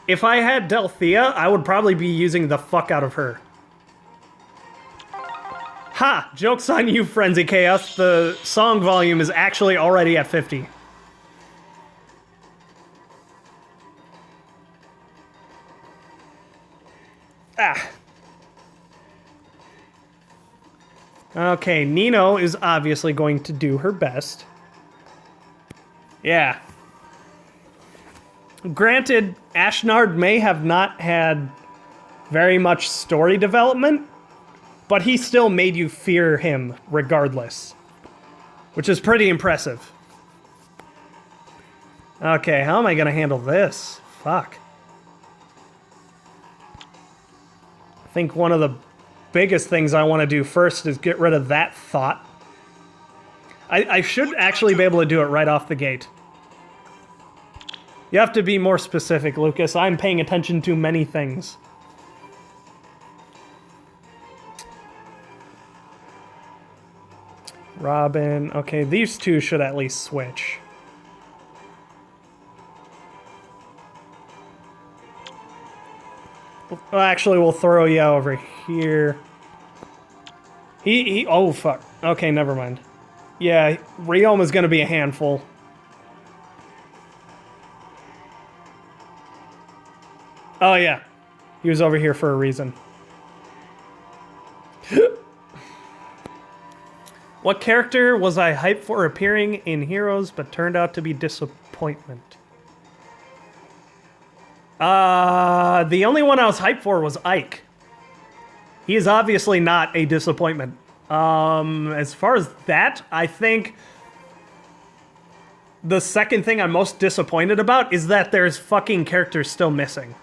If I had Delthea, I would probably be using the fuck out of her. Ha! Joke's on you, Frenzy Chaos. The song volume is actually already at 50. Ah. Okay, Nino is obviously going to do her best. Yeah. Granted, Ashnard may have not had very much story development, but he still made you fear him regardless, which is pretty impressive. Okay, how am I gonna handle this? Fuck. I think one of the biggest things I want to do first is get rid of that thought. I should actually be able to do it right off the gate. You have to be more specific, Lucas. I'm paying attention to many things. Robin. Okay, these two should at least switch. Well, actually, we'll throw you over here. Oh, fuck. Okay, never mind. Yeah, Riom is going to be a handful. Oh, yeah. He was over here for a reason. What character was I hyped for appearing in Heroes but turned out to be disappointment? The only one I was hyped for was Ike. He is obviously not a disappointment. As far as that, I think the second thing I'm most disappointed about is that there's fucking characters still missing.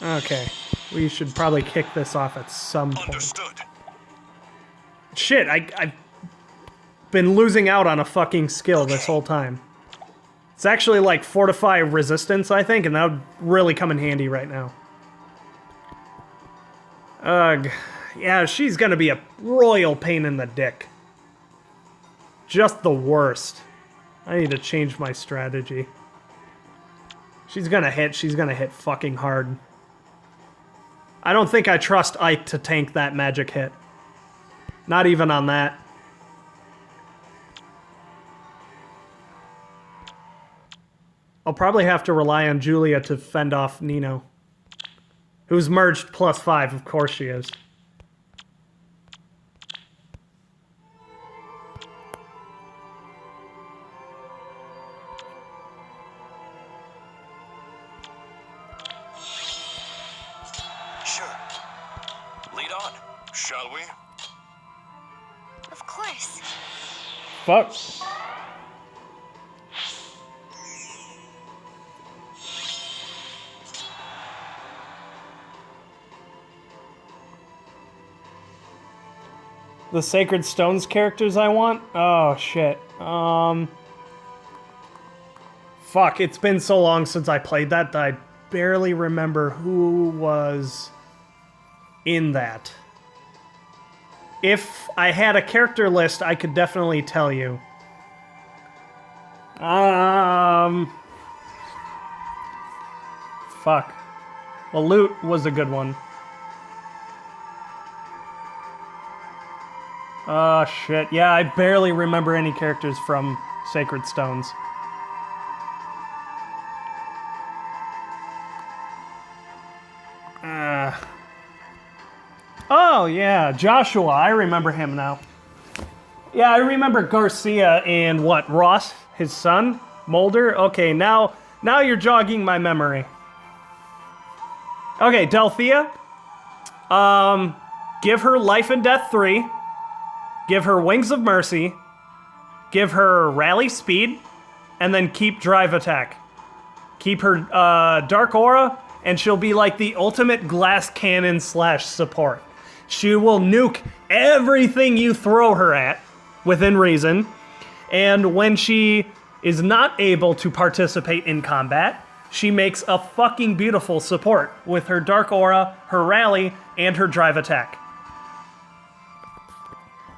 Okay, we should probably kick this off at some point. Understood. Shit, I've been losing out on a fucking skill this whole time. It's actually like Fortify Resistance, I think, and that would really come in handy right now. Ugh. Yeah, she's gonna be a royal pain in the dick. Just the worst. I need to change my strategy. She's gonna hit fucking hard. I don't think I trust Ike to tank that magic hit. Not even on that. I'll probably have to rely on Julia to fend off Nino. Who's merged +5, of course she is. Sure. Lead on, shall we? Of course. Fuck. The Sacred Stones characters I want? Oh, shit. Fuck, it's been so long since I played that I barely remember who was in that. If I had a character list, I could definitely tell you. fuck. Well, loot was a good one. Oh, shit. Yeah, I barely remember any characters from Sacred Stones. Oh, yeah, Joshua. I remember him now. Yeah, I remember Garcia and what, Ross, his son? Mulder? Okay, now you're jogging my memory. Okay, Delphia. Give her Life and Death 3. Give her Wings of Mercy. Give her Rally Speed. And then keep Drive Attack. Keep her Dark Aura, and she'll be like the ultimate glass cannon / support. She will nuke everything you throw her at, within reason. And when she is not able to participate in combat, she makes a fucking beautiful support with her Dark Aura, her Rally, and her Drive Attack.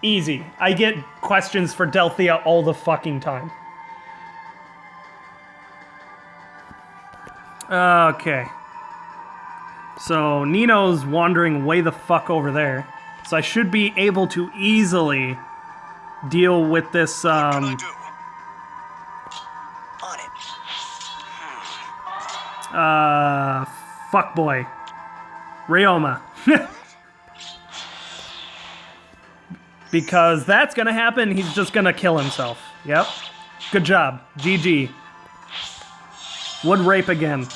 Easy. I get questions for Delphia all the fucking time. Okay. So Nino's wandering way the fuck over there. So I should be able to easily deal with this, What can I do? On it. fuckboy. Ryoma. Because that's gonna happen, he's just gonna kill himself. Yep. Good job. GG. Would rape again.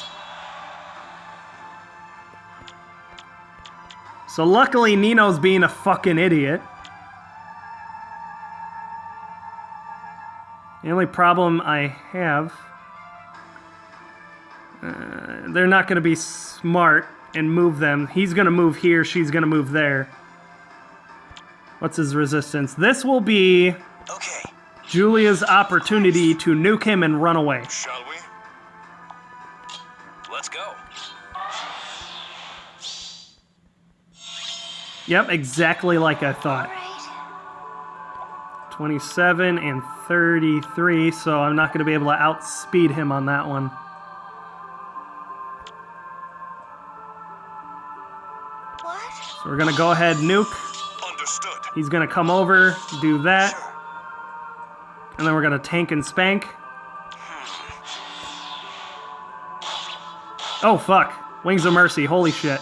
So luckily Nino's being a fucking idiot. The only problem I have... they're not going to be smart and move them. He's going to move here, she's going to move there. What's his resistance? This will be Okay. Julia's opportunity to nuke him and run away. Shall we? Let's go. Yep, exactly like I thought. Alright. 27 and 33, so I'm not going to be able to outspeed him on that one. What? So we're going to go ahead, nuke. Understood. He's going to come over, do that, Sure. and then we're going to tank and spank. Oh, fuck. Wings of Mercy, holy shit.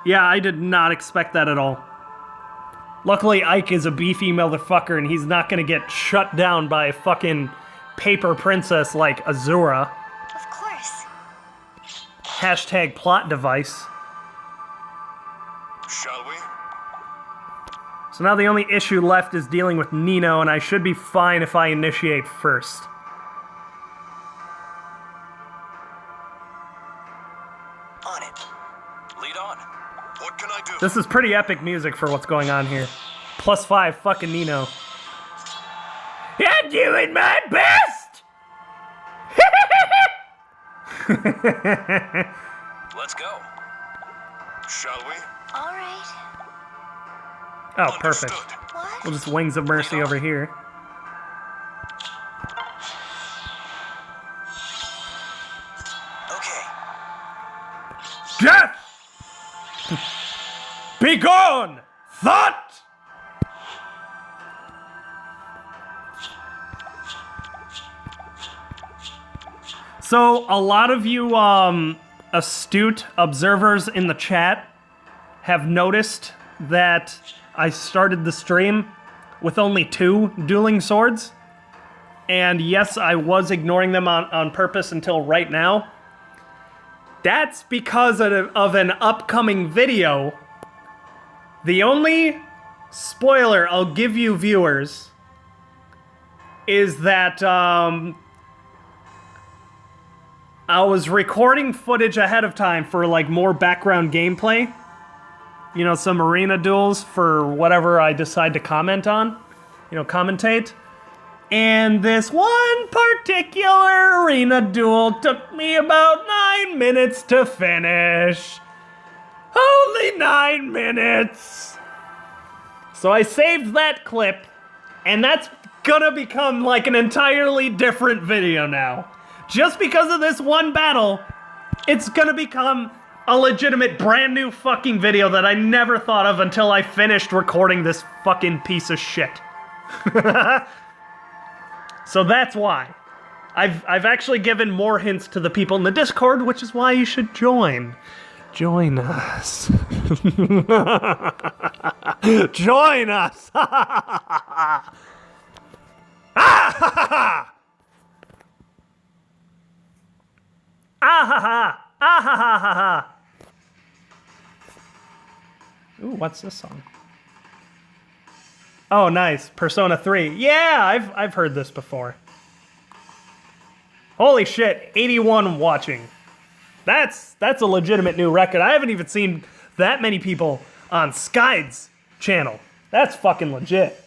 Yeah, I did not expect that at all. Luckily, Ike is a beefy motherfucker, and he's not gonna get shut down by a fucking paper princess like Azura. Of course. Hashtag plot device. Shall we? So now the only issue left is dealing with Nino, and I should be fine if I initiate first. On it. Lead on. What can I do? This is pretty epic music for what's going on here. +5, fucking Nino. I'm doing my best! Let's go. Shall we? Alright. Oh, perfect. Understood. What? We'll just Wings of Mercy over here. Okay. Death! Be gone! Thought! So, a lot of you astute observers in the chat have noticed that I started the stream with only 2 dueling swords. And yes, I was ignoring them on purpose until right now. That's because of an upcoming video. The only spoiler I'll give you viewers is that I was recording footage ahead of time for like more background gameplay. You know, some arena duels for whatever I decide to comment on. You know, commentate. And this one particular arena duel took me about 9 minutes to finish. Only 9 minutes. So I saved that clip, and that's gonna become like an entirely different video now. Just because of this one battle, it's gonna become a legitimate brand new fucking video that I never thought of until I finished recording this fucking piece of shit. So that's why. I've actually given more hints to the people in the Discord, which is why you should join. Join us. Join us. Ah, ha, ha. Ah, ha, ha. Ah, ha, ha, ha, ha. Ooh, what's this song? Oh, nice. Persona 3. Yeah, I've heard this before. Holy shit, 81 watching. That's a legitimate new record. I haven't even seen that many people on Skyde's channel. That's fucking legit.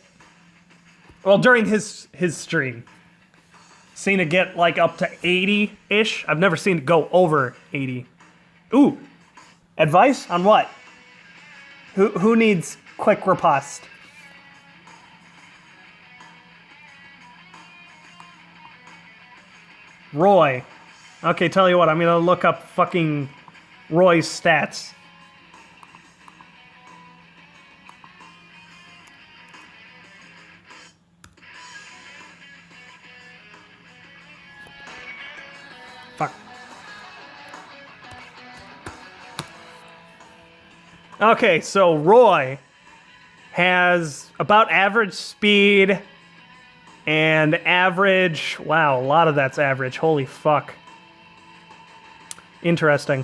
Well, during his stream. Seen it get like up to 80-ish. I've never seen it go over 80. Ooh. Advice on what? Who needs quick riposte? Roy. Okay, tell you what, I'm gonna look up fucking Roy's stats. Fuck. Okay, so Roy has about average speed and average... Wow, a lot of that's average. Holy fuck. Interesting.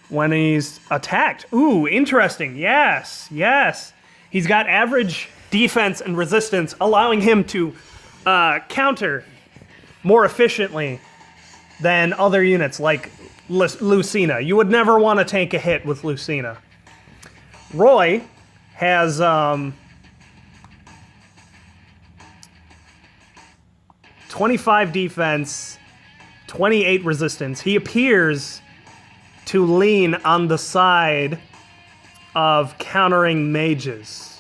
When he's attacked. Ooh, interesting. Yes, yes. He's got average defense and resistance, allowing him to counter more efficiently than other units like Lucina. You would never want to tank a hit with Lucina. Roy has 25 defense, 28 resistance. He appears to lean on the side of countering mages.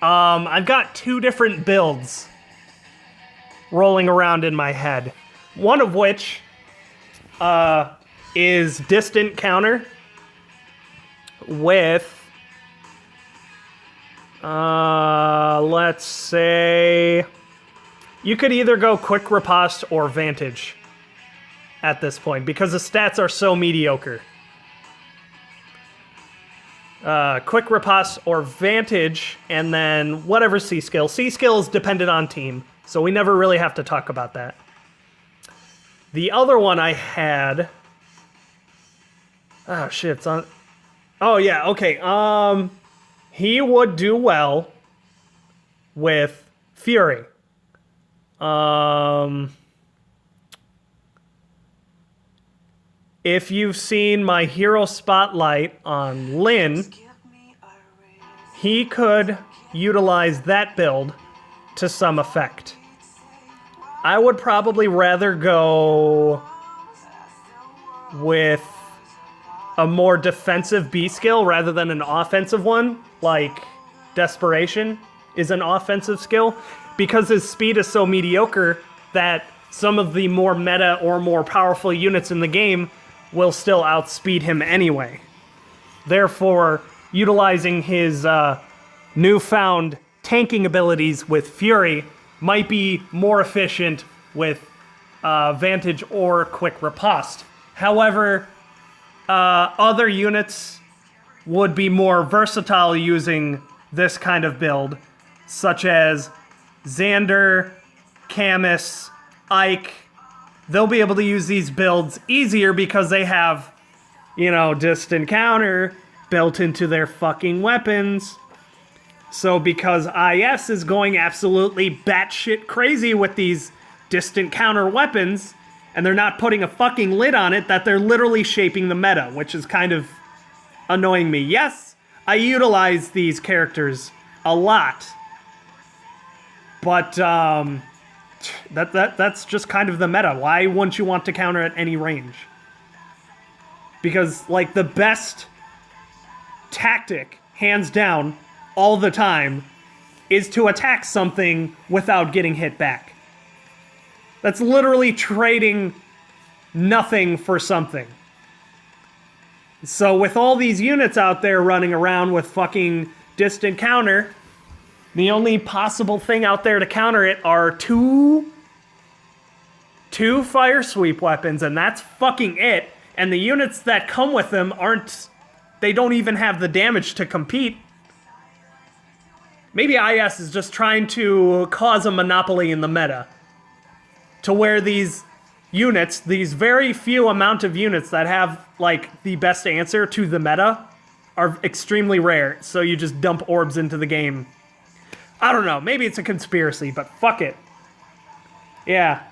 I've got two different builds rolling around in my head. One of which is distant counter with, let's say, you could either go quick riposte or vantage at this point because the stats are so mediocre. Quick riposte or vantage, and then whatever C skill. C skill is dependent on team, so we never really have to talk about that. The other one I had... Oh, shit, it's on... Oh, yeah, okay. He would do well with Fury. If you've seen my hero spotlight on Lynn, he could utilize that build to some effect. I would probably rather go with a more defensive B skill rather than an offensive one, like Desperation is an offensive skill, because his speed is so mediocre that some of the more meta or more powerful units in the game will still outspeed him anyway. Therefore, utilizing his newfound tanking abilities with Fury might be more efficient with Vantage or Quick Riposte. However, other units would be more versatile using this kind of build, such as Xander, Camus, Ike. They'll be able to use these builds easier because they have, you know, distant counter built into their fucking weapons. So because IS is going absolutely batshit crazy with these distant counter weapons, and they're not putting a fucking lid on it, that they're literally shaping the meta, which is kind of annoying me. Yes, I utilize these characters a lot, but that's just kind of the meta. Why wouldn't you want to counter at any range? Because, like, the best tactic, hands down, all the time, is to attack something without getting hit back. That's literally trading nothing for something. So with all these units out there running around with fucking distant counter, the only possible thing out there to counter it are two fire sweep weapons, and that's fucking it. And the units that come with them they don't even have the damage to compete. Maybe IS is just trying to cause a monopoly in the meta, to where these units, these very few amount of units that have, like, the best answer to the meta are extremely rare, so you just dump orbs into the game. I don't know, maybe it's a conspiracy, but fuck it. Yeah.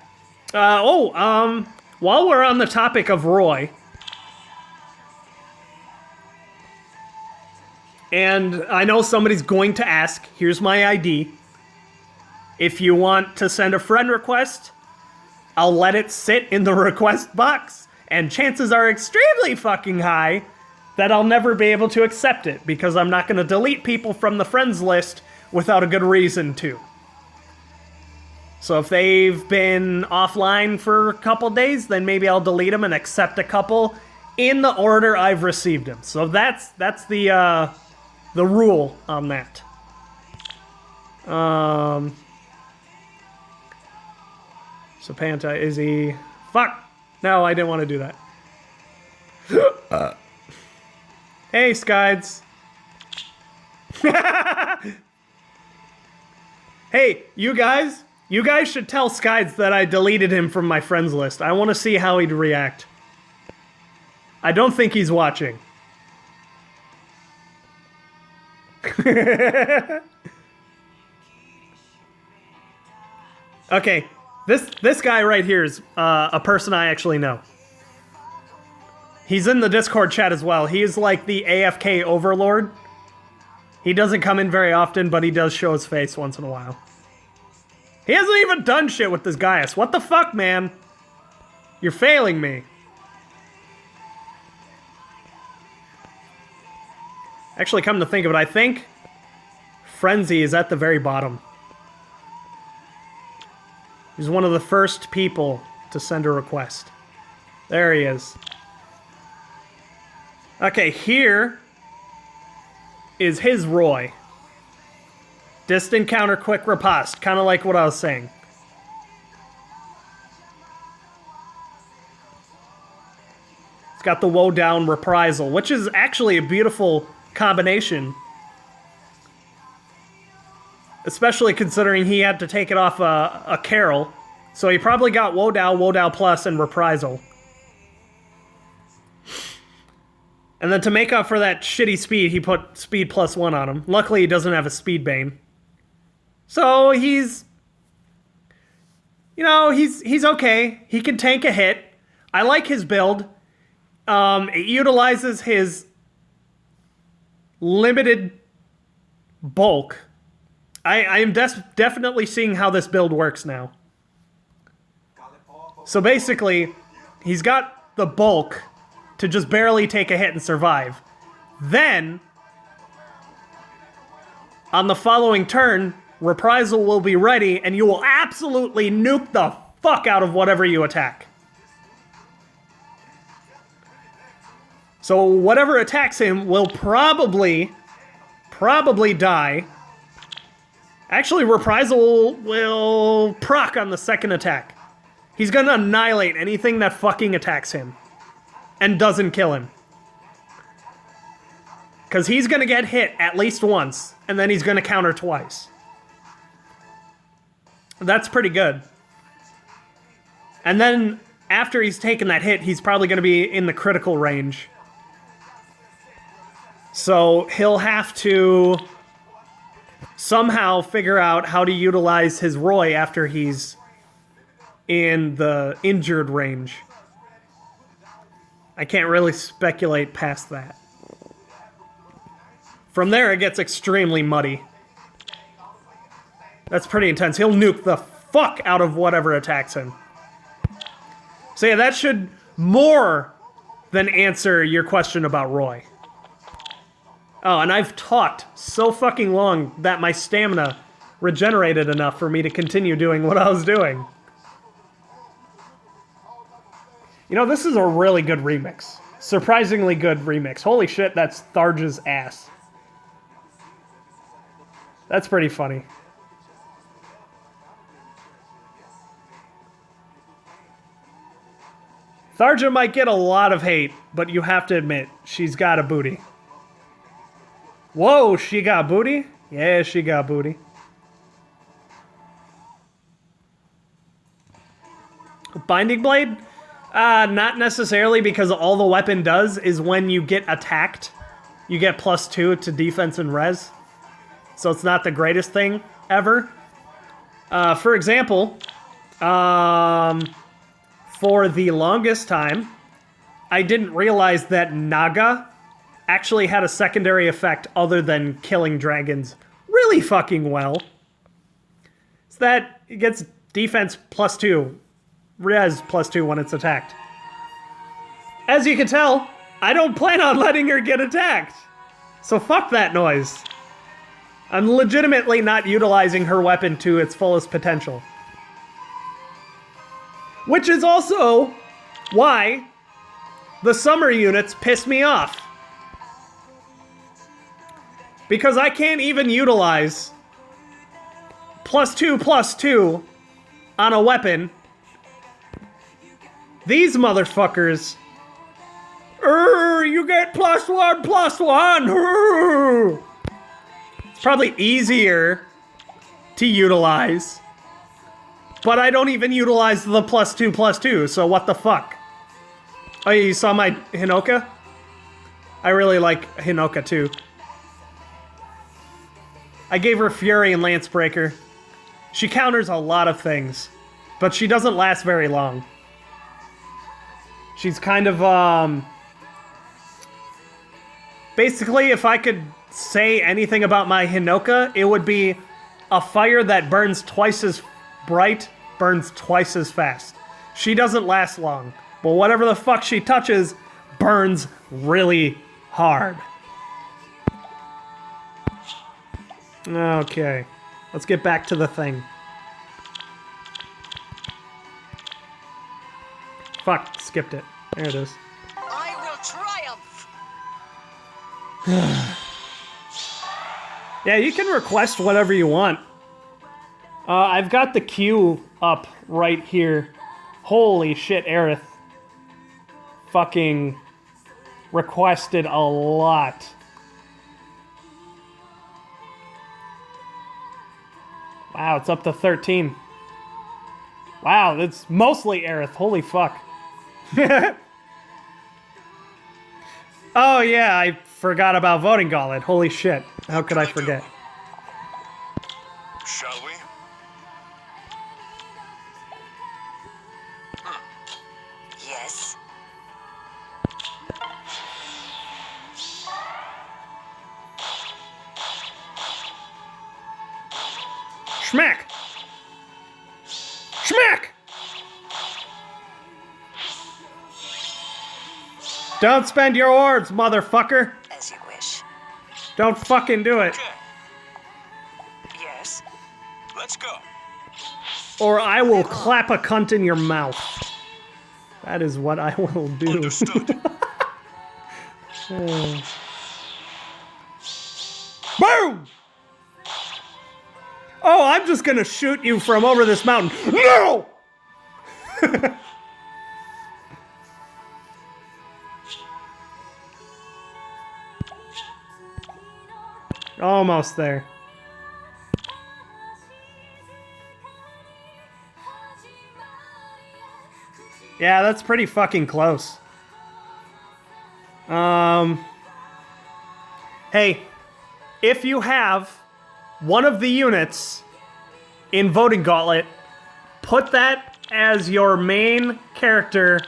While we're on the topic of Roy, and I know somebody's going to ask, here's my ID. If you want to send a friend request, I'll let it sit in the request box, and chances are extremely fucking high that I'll never be able to accept it, because I'm not going to delete people from the friends list without a good reason to. So if they've been offline for a couple days, then maybe I'll delete them and accept a couple in the order I've received them. So that's the rule on that. So Panta, Izzy... Fuck! No, I didn't want to do that. Hey, Skides. Hey, you guys should tell Skides that I deleted him from my friends list. I want to see how he'd react. I don't think he's watching. Okay, this guy right here is a person I actually know. He's in the Discord chat as well. He is like the AFK overlord. He doesn't come in very often, but he does show his face once in a while. He hasn't even done shit with this Gaius. What the fuck, man? You're failing me. Actually, come to think of it, I think Frenzy is at the very bottom. He's one of the first people to send a request. There he is. Okay, here is his Roy. Distant counter, quick riposte. Kind of like what I was saying. It's got the woe down reprisal, which is actually a beautiful combination. Especially considering he had to take it off a Carol. So he probably got woe down plus, and reprisal. And then to make up for that shitty speed, he put speed +1 on him. Luckily, he doesn't have a speed bane. So he's... You know, he's okay. He can tank a hit. I like his build. It utilizes his limited bulk. I am definitely seeing how this build works now. So basically, he's got the bulk to just barely take a hit and survive. Then, on the following turn, reprisal will be ready, and you will absolutely nuke the fuck out of whatever you attack. So whatever attacks him will probably die. Actually, reprisal will proc on the second attack. He's gonna annihilate anything that fucking attacks him and doesn't kill him. Because he's gonna get hit at least once, and then he's gonna counter twice. That's pretty good. And then, after he's taken that hit, he's probably gonna be in the critical range. So, he'll have to somehow figure out how to utilize his Roy after he's in the injured range. I can't really speculate past that. From there, it gets extremely muddy. That's pretty intense. He'll nuke the fuck out of whatever attacks him. So yeah, that should more then answer your question about Roy. Oh, and I've talked so fucking long that my stamina regenerated enough for me to continue doing what I was doing. You know, this is a really good remix. Surprisingly good remix. Holy shit, that's Tharja's ass. That's pretty funny. Tharja might get a lot of hate, but you have to admit, she's got a booty. Whoa, she got booty? Yeah, she got booty. Binding Blade? Not necessarily, because all the weapon does is when you get attacked, you get +2 to defense and res. So it's not the greatest thing ever. For example, for the longest time, I didn't realize that Naga actually had a secondary effect other than killing dragons really fucking well. It's that it gets defense +2, res +2 when it's attacked. As you can tell, I don't plan on letting her get attacked. So fuck that noise. I'm legitimately not utilizing her weapon to its fullest potential. Which is also why the summer units piss me off. Because I can't even utilize +2/+2 on a weapon. These motherfuckers, you get +1/+1. It's probably easier to utilize, but I don't even utilize the +2/+2, so what the fuck? Oh, you saw my Hinoka? I really like Hinoka too. I gave her Fury and Lancebreaker. She counters a lot of things, but she doesn't last very long. She's kind of, basically, if I could say anything about my Hinoka, it would be a fire that burns twice as bright, burns twice as fast. She doesn't last long, but whatever the fuck she touches burns really hard. Okay, let's get back to the thing. Fuck, skipped it. There it is. I will triumph. Yeah, you can request whatever you want. I've got the queue up right here. Holy shit, Aerith fucking requested a lot. Wow, it's up to 13. Wow, that's mostly Aerith. Holy fuck. Oh yeah, I forgot about Voting Gauntlet. Holy shit. How could I forget? Shall we? Yes. Schmack! Schmack! Don't spend your orbs, motherfucker! As you wish. Don't fucking do it. Okay, Yes. let's go. Or I will clap a cunt in your mouth. That is what I will do. Understood. Boom! Oh, I'm just gonna shoot you from over this mountain. No! Almost there. Yeah, that's pretty fucking close. Hey, if you have one of the units in Voting Gauntlet, put that as your main character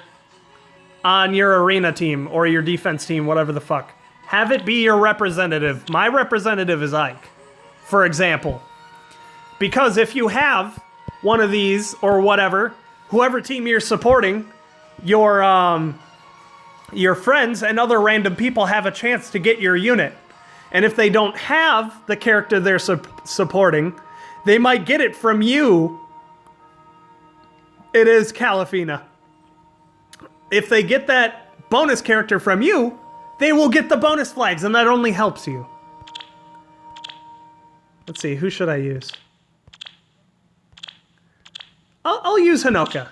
on your arena team or your defense team, whatever the fuck. Have it be your representative. My representative is Ike, for example. Because if you have one of these or whatever, whoever team you're supporting, your your friends and other random people have a chance to get your unit. And if they don't have the character they're supporting, they might get it from you. It is Calafina. If they get that bonus character from you, they will get the bonus flags, and that only helps you. Let's see, who should I use? I'll use Hinoka.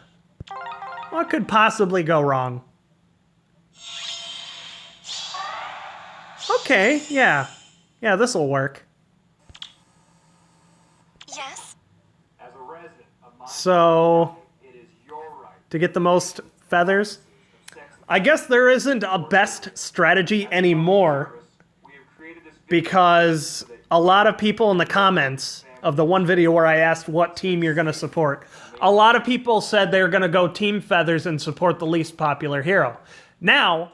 What could possibly go wrong? Okay, yeah. Yeah, this'll work. Yes? So, to get the most feathers, I guess there isn't a best strategy anymore because a lot of people in the comments of the one video where I asked what team you're going to support, a lot of people said they're going to go Team Feathers and support the least popular hero. Now,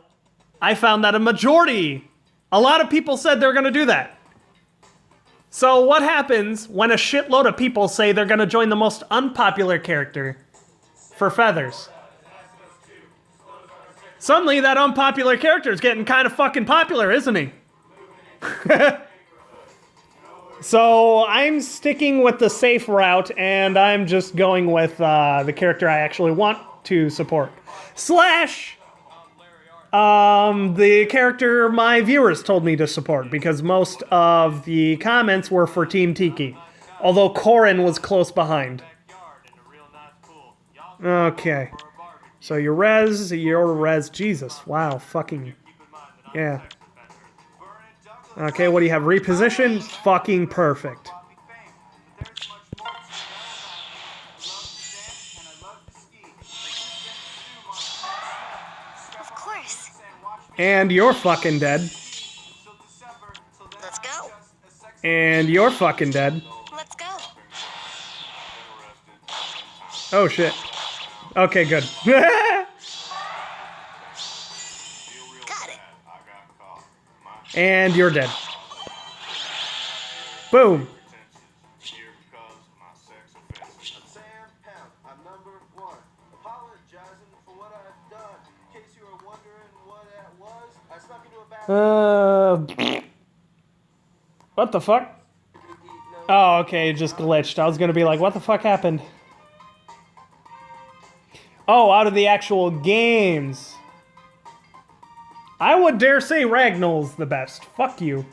I found that a lot of people said they're going to do that. So what happens when a shitload of people say they're going to join the most unpopular character for Feathers? Suddenly that unpopular character is getting kind of fucking popular, isn't he? So I'm sticking with the safe route, and I'm just going with the character I actually want to support. Slash the character my viewers told me to support, because most of the comments were for Team Tiki. Although Corin was close behind. Okay. So your res, Jesus. Wow, fucking, yeah. Okay, what do you have? Reposition? Fucking perfect. Of course. And you're fucking dead. Let's go. And you're fucking dead. Let's go. Oh shit. Okay, good. Got it. And you're dead. Boom. What the fuck? Oh, okay, it just glitched. I was gonna be like, what the fuck happened? Oh, out of the actual games. I would dare say Ragnall's the best. Fuck you.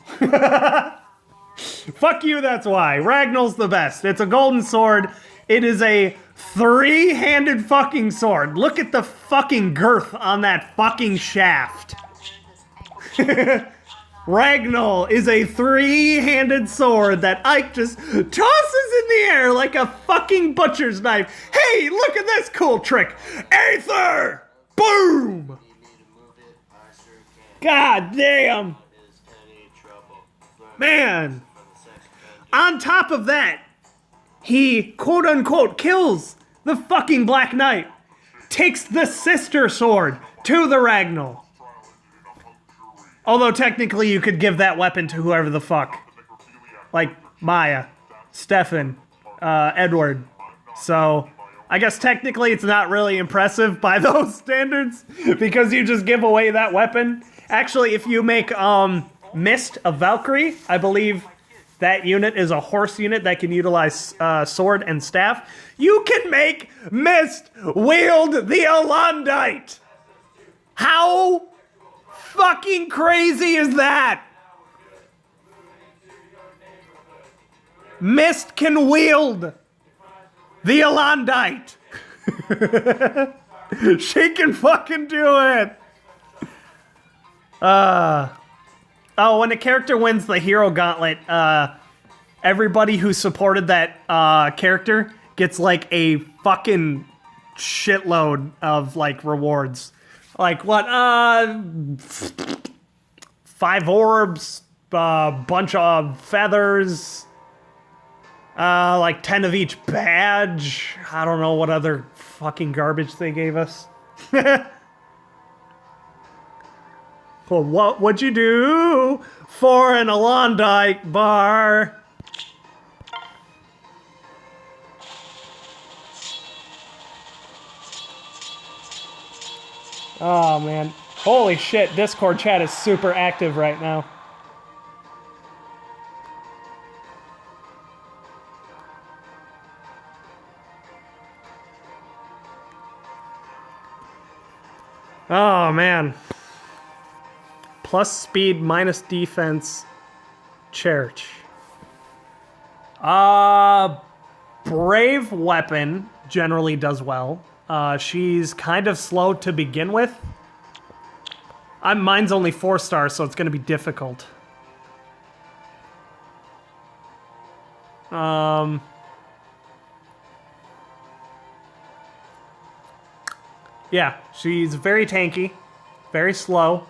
Fuck you, that's why. Ragnall's the best. It's a golden sword. It is a three-handed fucking sword. Look at the fucking girth on that fucking shaft. Ragnall is a three-handed sword that Ike just tosses in the air like a fucking butcher's knife. Hey, look at this cool trick. Aether! Boom! God damn. Man. On top of that, he quote-unquote kills the fucking Black Knight. Takes the sister sword to the Ragnall. Although technically you could give that weapon to whoever the fuck. Like Maya, Stefan, Edward. So I guess technically it's not really impressive by those standards because you just give away that weapon. Actually, if you make Mist a Valkyrie, I believe that unit is a horse unit that can utilize sword and staff. You can make Mist wield the Alondite. How fucking crazy is that? Mist can wield the Alondite. She can fucking do it. Oh, when a character wins the Hero Gauntlet, everybody who supported that character gets like a fucking shitload of like rewards. Like what? 5 orbs, bunch of feathers, like 10 of each badge. I don't know what other fucking garbage they gave us. Well, what would you do for an Alondite bar? Oh, man. Holy shit, Discord chat is super active right now. Oh, man. Plus speed, minus defense, church. Brave weapon generally does well. She's kind of slow to begin with. Mine's only 4 stars, so it's going to be difficult. Yeah, she's very tanky, very slow.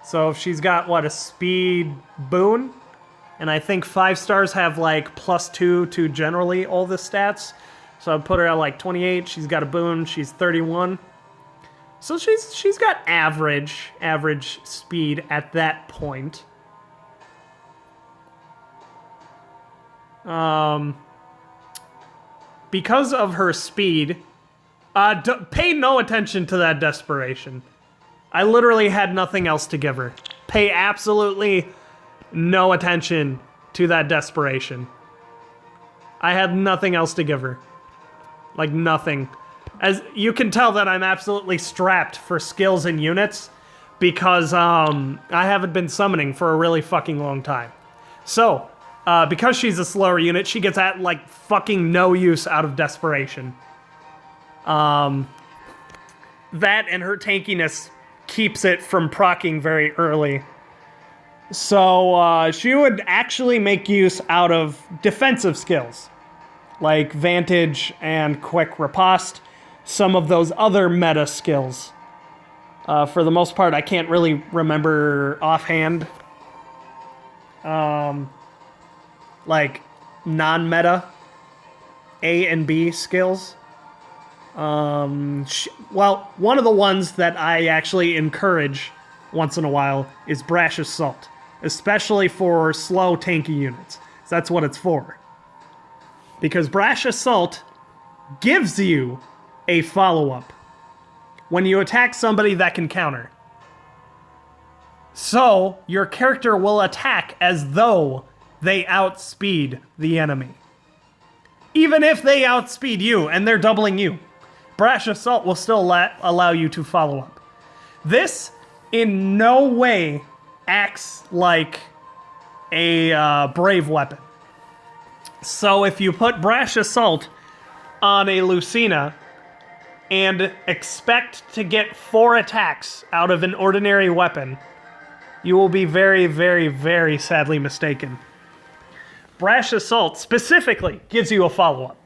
So if she's got, what, a speed boon? And I think 5 stars have like +2 to generally all the stats. So I'd put her at like 28. She's got a boon. She's 31. So she's got average speed at that point. Because of her speed, pay no attention to that desperation. I literally had nothing else to give her. Pay absolutely no attention to that desperation. I had nothing else to give her. Like, nothing. As you can tell that I'm absolutely strapped for skills and units because I haven't been summoning for a really fucking long time. So, because she's a slower unit, she gets at like fucking no use out of desperation. That and her tankiness keeps it from proccing very early. So she would actually make use out of defensive skills, like Vantage and Quick Riposte, some of those other meta skills. For the most part, I can't really remember offhand. Like non-meta A and B skills. Well, one of the ones that I actually encourage once in a while is Brash Assault, especially for slow tanky units. So that's what it's for. Because Brash Assault gives you a follow-up when you attack somebody that can counter. So your character will attack as though they outspeed the enemy. Even if they outspeed you and they're doubling you, Brash Assault will still allow you to follow up. This in no way acts like a brave weapon. So if you put Brash Assault on a Lucina and expect to get 4 attacks out of an ordinary weapon, you will be very, very, very sadly mistaken. Brash Assault specifically gives you a follow-up.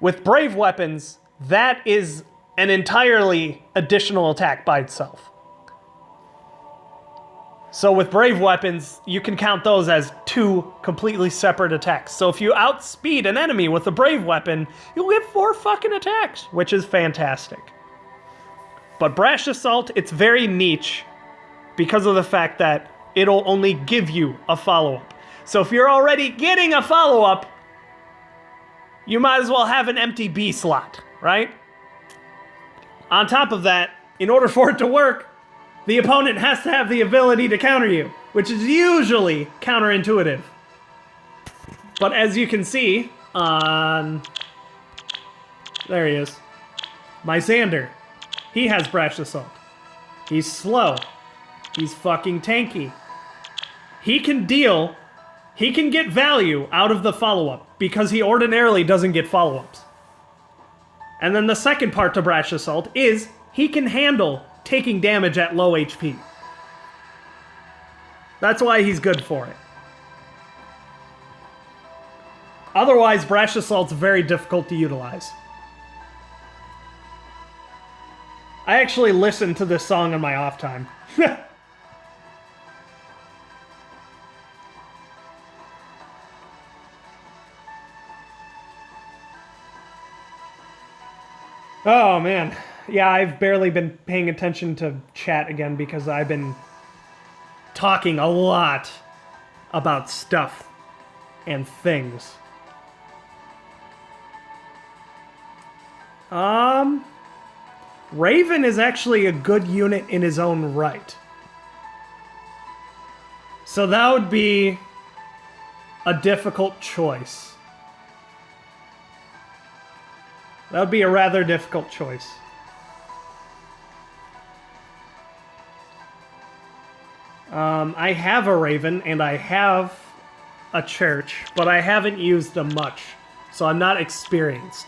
With brave weapons, that is an entirely additional attack by itself. So with brave weapons, you can count those as 2 completely separate attacks. So if you outspeed an enemy with a brave weapon, you'll get 4 fucking attacks, which is fantastic. But Brash Assault, it's very niche because of the fact that it'll only give you a follow-up. So if you're already getting a follow-up, you might as well have an empty B slot, right? On top of that, in order for it to work, the opponent has to have the ability to counter you, which is usually counterintuitive. But as you can see on... There he is. My Xander. He has Brash Assault. He's slow. He's fucking tanky. He can get value out of the follow-up because he ordinarily doesn't get follow-ups. And then the second part to Brash Assault is he can handle taking damage at low HP. That's why he's good for it. Otherwise, Brash Assault's very difficult to utilize. I actually listen to this song on my off time. Oh, man. Yeah, I've barely been paying attention to chat again because I've been talking a lot about stuff and things. Raven is actually a good unit in his own right. So that would be a difficult choice. That would be a rather difficult choice. I have a Raven and I have a Church, but I haven't used them much, so I'm not experienced.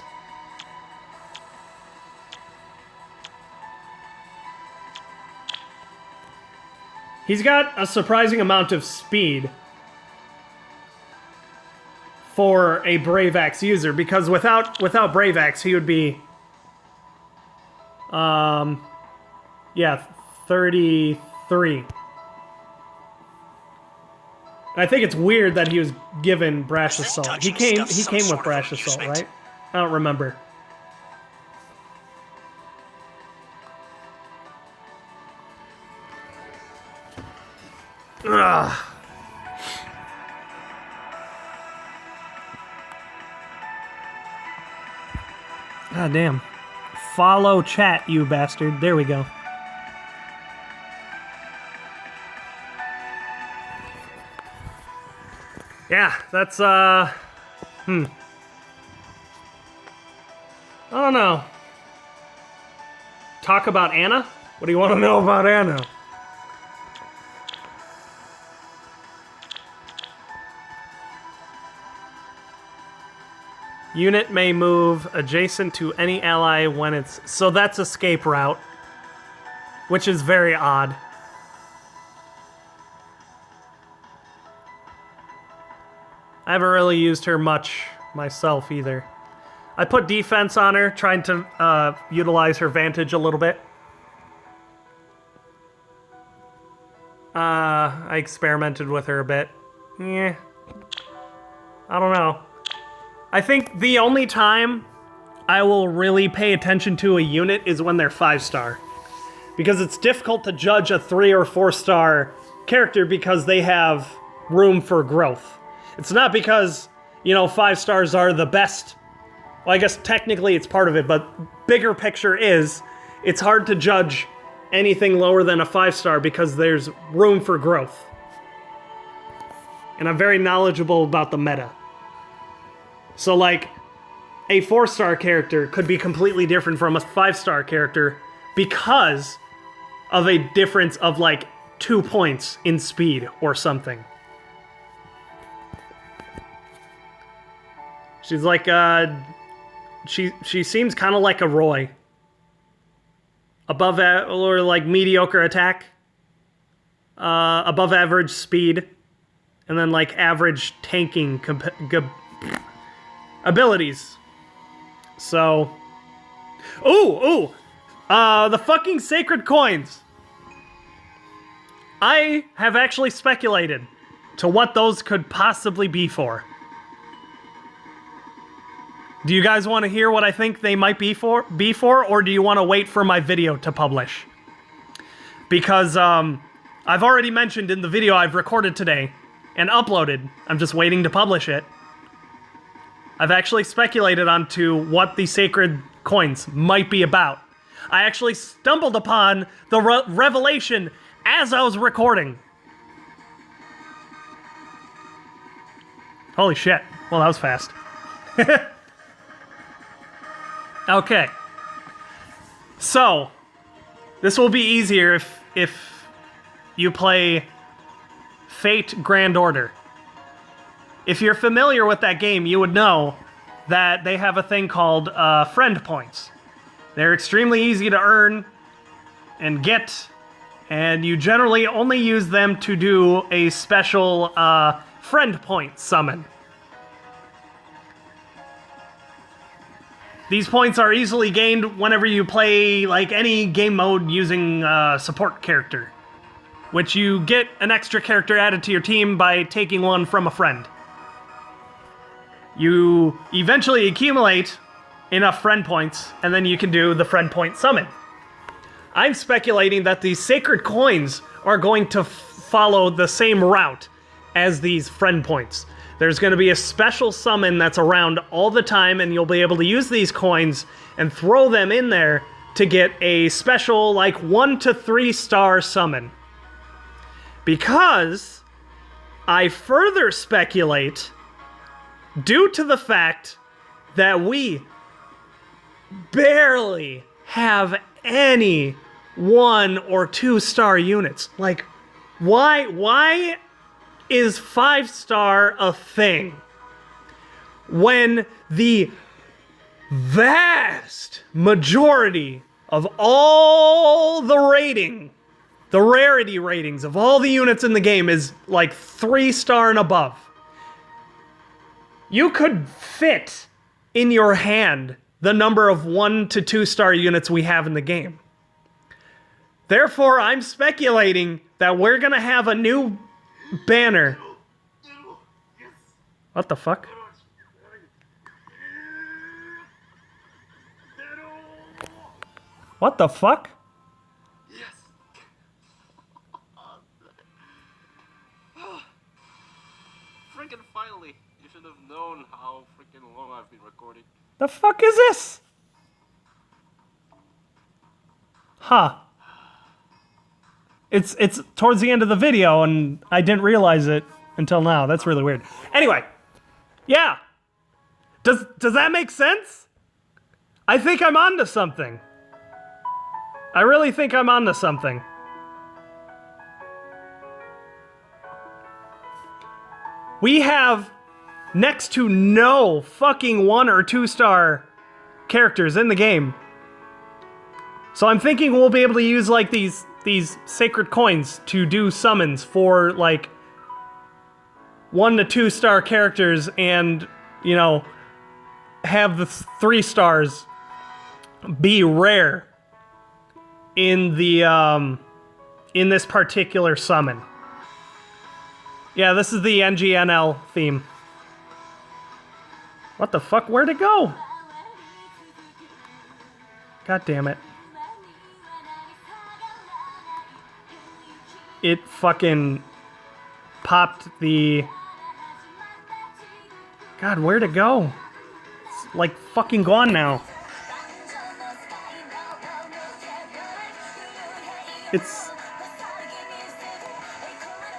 He's got a surprising amount of speed for a Brave Axe user, because without Brave Axe, he would be, yeah, 33. And I think it's weird that he was given Brash This Assault. touching He stuff's some came with sort of Brash Assault, amusement. right? I don't remember. Ugh. God damn. Follow chat, you bastard. There we go. Yeah, that's, I don't know. Talk about Anna? What do you want to know about Anna? Unit may move adjacent to any ally when it's... So that's escape route, which is very odd. I haven't really used her much myself either. I put defense on her, trying to utilize her vantage a little bit. I experimented with her a bit. Yeah. I don't know. I think the only time I will really pay attention to a unit is when they're 5-star. Because it's difficult to judge a 3 or 4-star character because they have room for growth. It's not because, 5 stars are the best. Well, I guess technically it's part of it, but bigger picture is, it's hard to judge anything lower than a 5-star because there's room for growth. And I'm very knowledgeable about the meta. So, like, a 4-star character could be completely different from a 5-star character because of a difference of, 2 points in speed or something. She's like, she seems kind of like a Roy. Above, or mediocre attack. Above average speed. And then, average tanking abilities. So. Ooh! The fucking sacred coins! I have actually speculated to what those could possibly be for. Do you guys want to hear what I think they might be for, or do you want to wait for my video to publish? Because I've already mentioned in the video I've recorded today and uploaded, I'm just waiting to publish it, I've actually speculated onto what the sacred coins might be about. I actually stumbled upon the revelation as I was recording. Holy shit. Well, that was fast. Okay. So, this will be easier if you play Fate Grand Order. If you're familiar with that game, you would know that they have a thing called friend points. They're extremely easy to earn and get, and you generally only use them to do a special friend point summon. These points are easily gained whenever you play any game mode using support character, which you get an extra character added to your team by taking one from a friend. You eventually accumulate enough friend points, and then you can do the friend point summon. I'm speculating that these sacred coins are going to follow the same route as these friend points. There's going to be a special summon that's around all the time, and you'll be able to use these coins and throw them in there to get a special, like, 1 to 3 star summon. Because I further speculate, due to the fact that we barely have any 1 or 2 star units. Like, why is 5 star a thing when the vast majority of all the rarity ratings of all the units in the game is like 3 star and above? You could fit in your hand the number of 1 to 2 star units we have in the game. Therefore, I'm speculating that we're gonna have a new banner. What the fuck? What the fuck? Freaking finally! You should have known how freaking long I've been recording. The fuck is this? Huh. It's towards the end of the video and I didn't realize it until now. That's really weird. Anyway, yeah. Does that make sense? I think I'm onto something. I really think I'm onto something. We have next to no fucking 1 or 2 star characters in the game. So I'm thinking we'll be able to use like these sacred coins to do summons for like 1 to 2 star characters and, you know, have the 3 stars be rare in the in this particular summon. Yeah, this is the NGNL theme. What the fuck? Where'd it go? God damn it. It fucking popped the... God, where'd it go? It's like fucking gone now.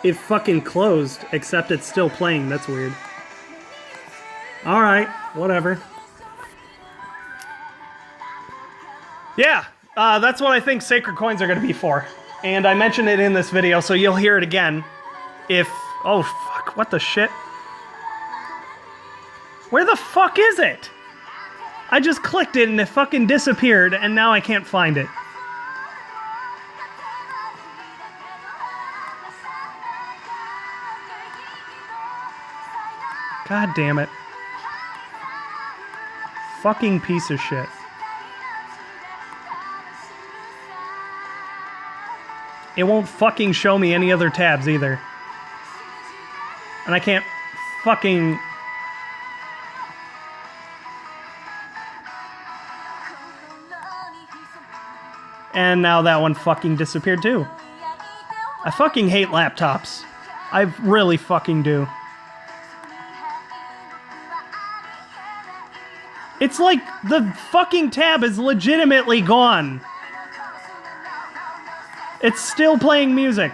It fucking closed, except it's still playing. That's weird. Alright, whatever. Yeah, that's what I think sacred coins are going to be for. And I mentioned it in this video, so you'll hear it again. If... Oh, fuck, what the shit? Where the fuck is it? I just clicked it and it fucking disappeared, and now I can't find it. God damn it. Fucking piece of shit. It won't fucking show me any other tabs either. And I can't fucking... And now that one fucking disappeared too. I fucking hate laptops. I really fucking do. It's like the fucking tab is legitimately gone. It's still playing music.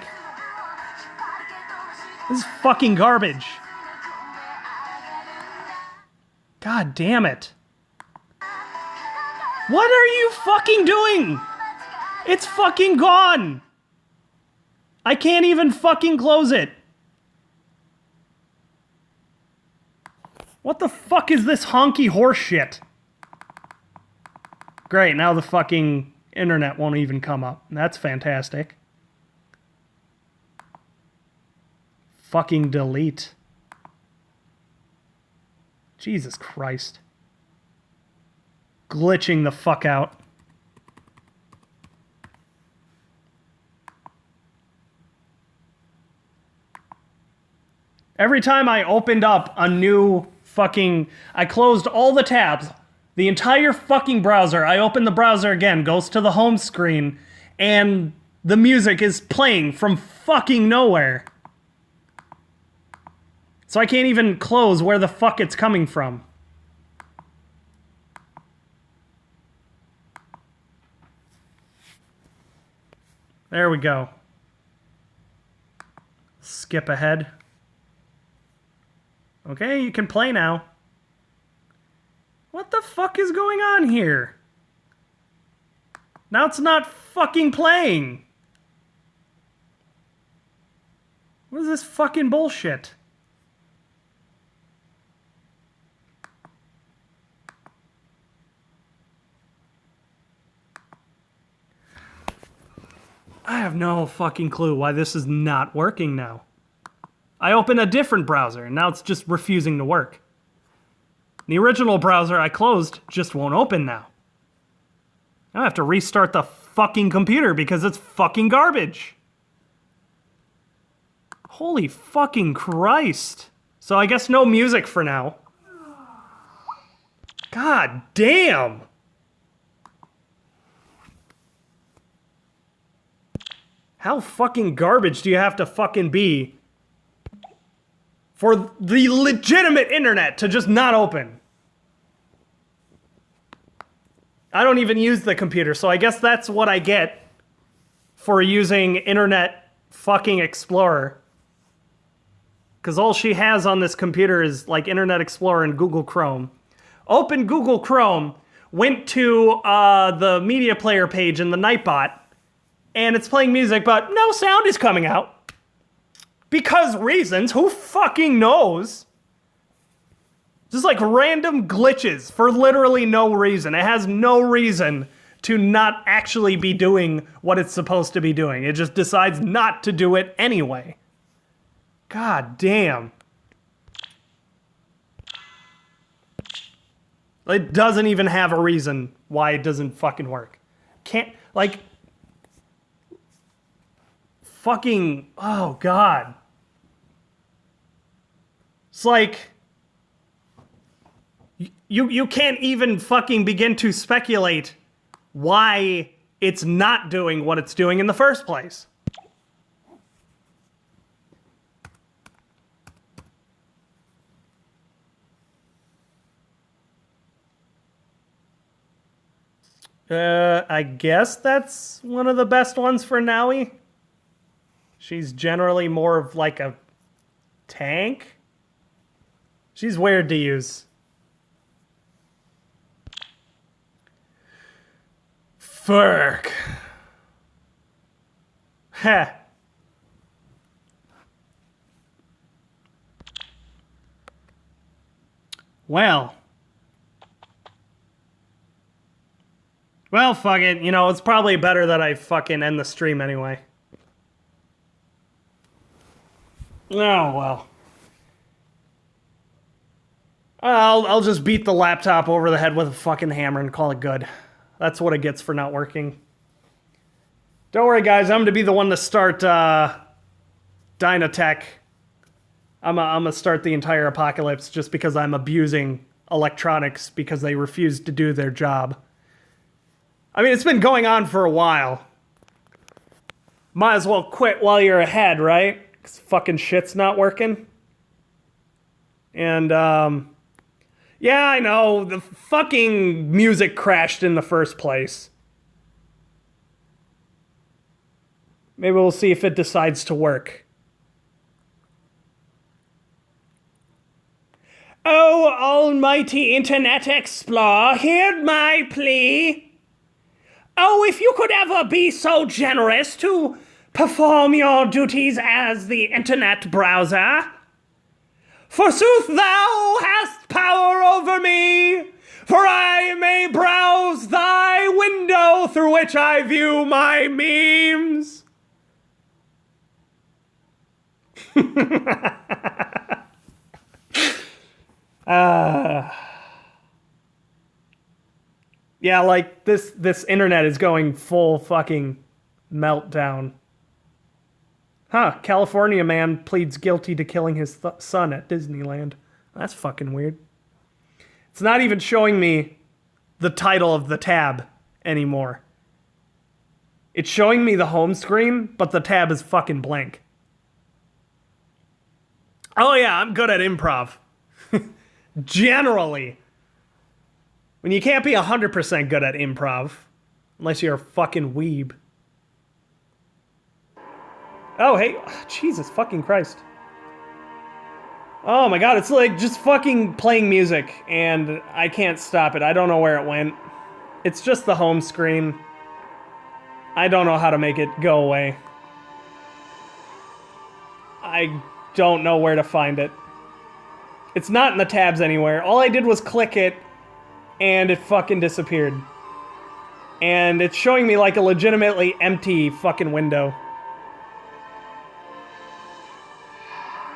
This is fucking garbage. God damn it. What are you fucking doing? It's fucking gone. I can't even fucking close it. What the fuck is this honky horse shit? Great, now the fucking internet won't even come up. That's fantastic. Fucking delete. Jesus Christ. Glitching the fuck out. Every time I opened up a new fucking... I closed all the tabs. The entire fucking browser. I open the browser again, goes to the home screen, and the music is playing from fucking nowhere. So I can't even close where the fuck it's coming from. There we go. Skip ahead. Okay, you can play now. What the fuck is going on here? Now it's not fucking playing. What is this fucking bullshit? I have no fucking clue why this is not working now. I opened a different browser and now it's just refusing to work. The original browser I closed just won't open now. I have to restart the fucking computer because it's fucking garbage. Holy fucking Christ. So I guess no music for now. God damn. How fucking garbage do you have to fucking be for the legitimate internet to just not open? I don't even use the computer, so I guess that's what I get for using Internet fucking Explorer. Because all she has on this computer is like Internet Explorer and Google Chrome. Open Google Chrome, went to the media player page in the Nightbot, and it's playing music, but no sound is coming out. Because reasons, who fucking knows? Just like random glitches for literally no reason. It has no reason to not actually be doing what it's supposed to be doing. It just decides not to do it anyway. God damn. It doesn't even have a reason why it doesn't fucking work. Can't, like, fucking, oh God. It's like, you can't even fucking begin to speculate why it's not doing what it's doing in the first place. I guess that's one of the best ones for Naui. She's generally more of like a tank. She's weird to use. Fuck. Heh. Well, fuck it. You know, it's probably better that I fucking end the stream anyway. Oh, well. I'll just beat the laptop over the head with a fucking hammer and call it good. That's what it gets for not working. Don't worry, guys. I'm going to be the one to start Dynatech. I'm gonna start the entire apocalypse just because I'm abusing electronics because they refuse to do their job. I mean, it's been going on for a while. Might as well quit while you're ahead, right? 'Cause fucking shit's not working. And, yeah, I know. The fucking music crashed in the first place. Maybe we'll see if it decides to work. Oh, almighty Internet Explorer, hear my plea. Oh, if you could ever be so generous to perform your duties as the Internet browser. Forsooth thou hast power over me, for I may browse thy window through which I view my memes. Yeah, like, this internet is going full fucking meltdown. Huh, California man pleads guilty to killing his son at Disneyland. That's fucking weird. It's not even showing me the title of the tab anymore. It's showing me the home screen, but the tab is fucking blank. Oh yeah, I'm good at improv. Generally. When you can't be 100% good at improv, unless you're a fucking weeb. Oh, hey. Jesus fucking Christ. Oh my god, it's like just fucking playing music, and I can't stop it. I don't know where it went. It's just the home screen. I don't know how to make it go away. I don't know where to find it. It's not in the tabs anywhere. All I did was click it, and it fucking disappeared. And it's showing me like a legitimately empty fucking window.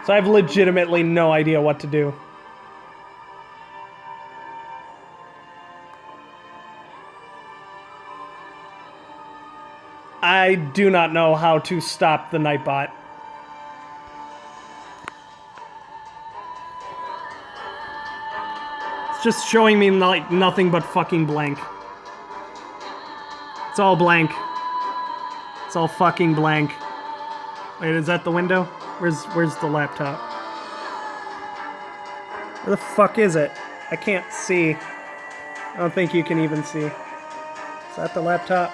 So I have legitimately no idea what to do. I do not know how to stop the Nightbot. It's just showing me like nothing but fucking blank. It's all blank. It's all fucking blank. Wait, is that the window? Where's the laptop? Where the fuck is it? I can't see. I don't think you can even see. Is that the laptop?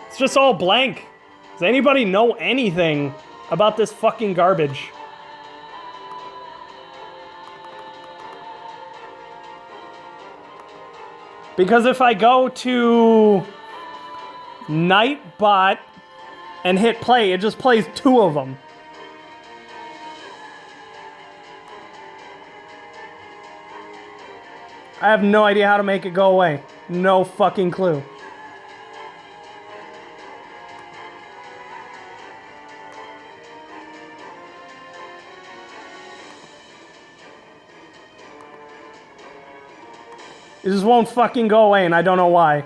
It's just all blank. Does anybody know anything about this fucking garbage? Because if I go to Nightbot and hit play, it just plays 2 of them. I have no idea how to make it go away. No fucking clue. It just won't fucking go away, and I don't know why.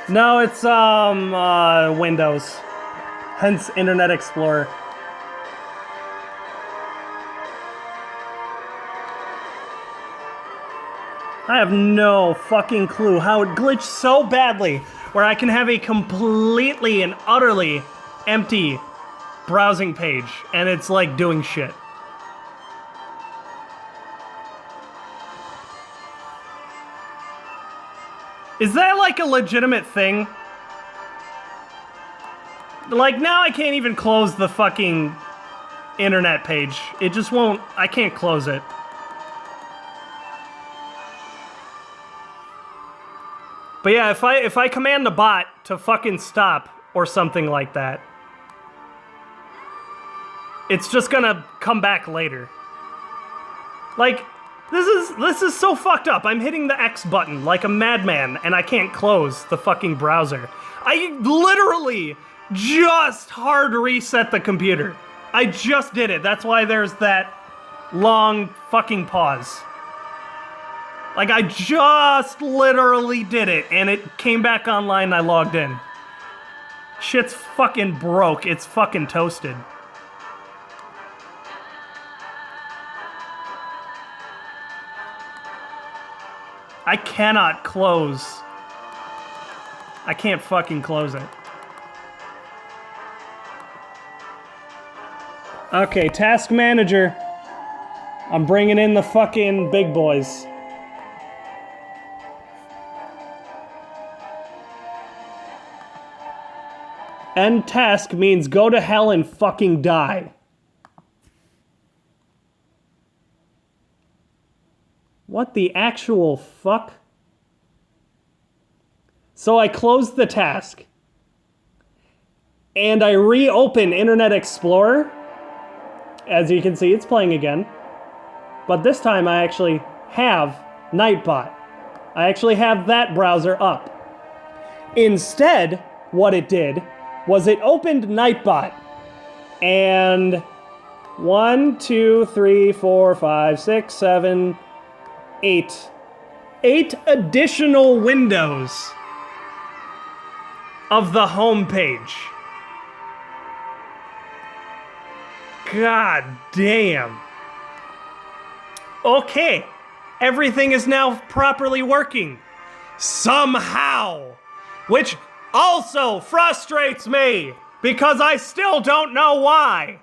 No, it's, Windows. Hence Internet Explorer. I have no fucking clue how it glitched so badly where I can have a completely and utterly empty browsing page and it's like doing shit. Is that like a legitimate thing? Like now I can't even close the fucking internet page. It just won't, I can't close it. But yeah, if I command the bot to fucking stop or something like that, it's just gonna come back later. Like, this is so fucked up. I'm hitting the X button like a madman and I can't close the fucking browser. I literally just hard reset the computer. I just did it. That's why there's that long fucking pause. Like, I just literally did it, and it came back online and I logged in. Shit's fucking broke. It's fucking toasted. I cannot close. I can't fucking close it. Okay, task manager. I'm bringing in the fucking big boys. End task means go to hell and fucking die. What the actual fuck? So I closed the task. And I reopen Internet Explorer. As you can see, it's playing again. But this time I actually have Nightbot. I actually have that browser up. Instead, what it did was it opened Nightbot, and 1, 2, 3, 4, 5, 6, 7, 8. 8 additional windows of the home page. God damn. Okay, everything is now properly working. Somehow. Which, also frustrates me because I still don't know why.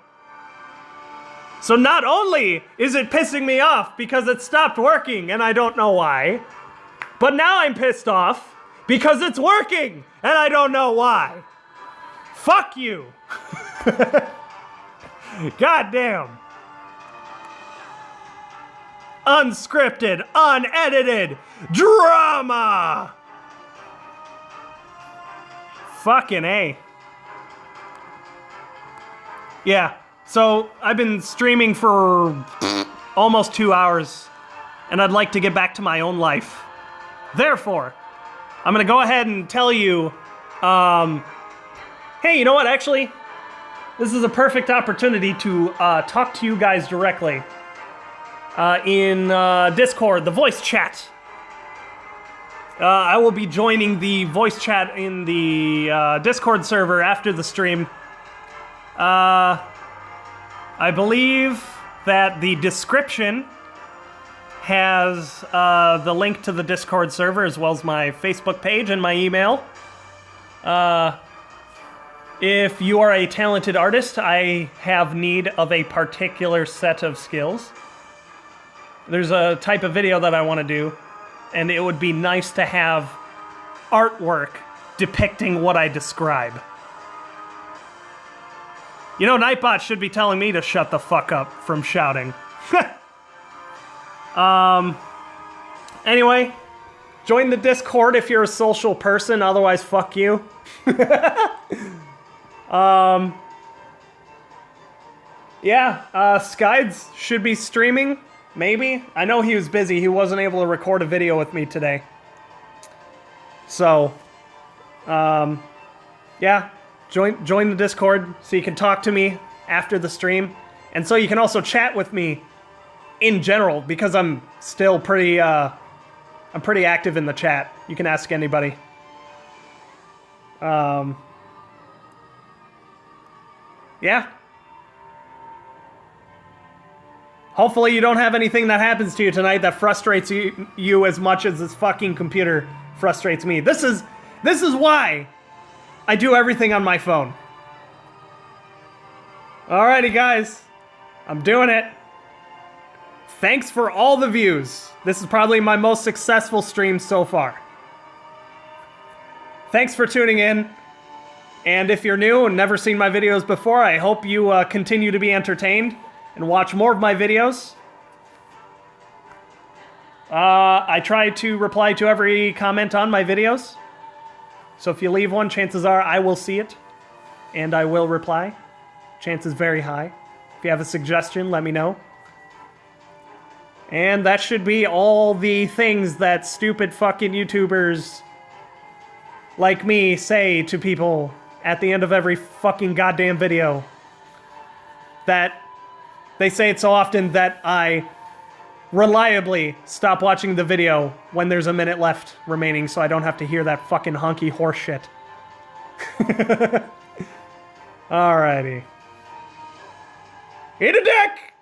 So not only is it pissing me off because it stopped working and I don't know why, but now I'm pissed off because it's working and I don't know why. Fuck you. Goddamn. Unscripted, unedited drama. Fucking A. Yeah, so I've been streaming for almost 2 hours, and I'd like to get back to my own life. Therefore, I'm gonna go ahead and tell you, hey, you know what, actually? This is a perfect opportunity to talk to you guys directly. In Discord, the voice chat. I will be joining the voice chat in the Discord server after the stream. I believe that the description has the link to the Discord server as well as my Facebook page and my email. If you are a talented artist, I have need of a particular set of skills. There's a type of video that I want to do, and it would be nice to have artwork depicting what I describe. You know, Nightbot should be telling me to shut the fuck up from shouting. Anyway, join the Discord if you're a social person, otherwise fuck you. Yeah, Skides should be streaming, maybe. I know he was busy, he wasn't able to record a video with me today. So, yeah, join the Discord so you can talk to me after the stream. And so you can also chat with me in general, because I'm still pretty, I'm pretty active in the chat. You can ask anybody. Yeah. Hopefully you don't have anything that happens to you tonight that frustrates you as much as this fucking computer frustrates me. This is why I do everything on my phone. Alrighty, guys. I'm doing it. Thanks for all the views. This is probably my most successful stream so far. Thanks for tuning in. And if you're new and never seen my videos before, I hope you continue to be entertained and watch more of my videos. I try to reply to every comment on my videos. So if you leave one, chances are I will see it. And I will reply. Chances very high. If you have a suggestion, let me know. And that should be all the things that stupid fucking YouTubers like me say to people at the end of every fucking goddamn video. That they say it so often that I reliably stop watching the video when there's a minute left remaining so I don't have to hear that fucking honky horse shit. Alrighty. Eat a dick!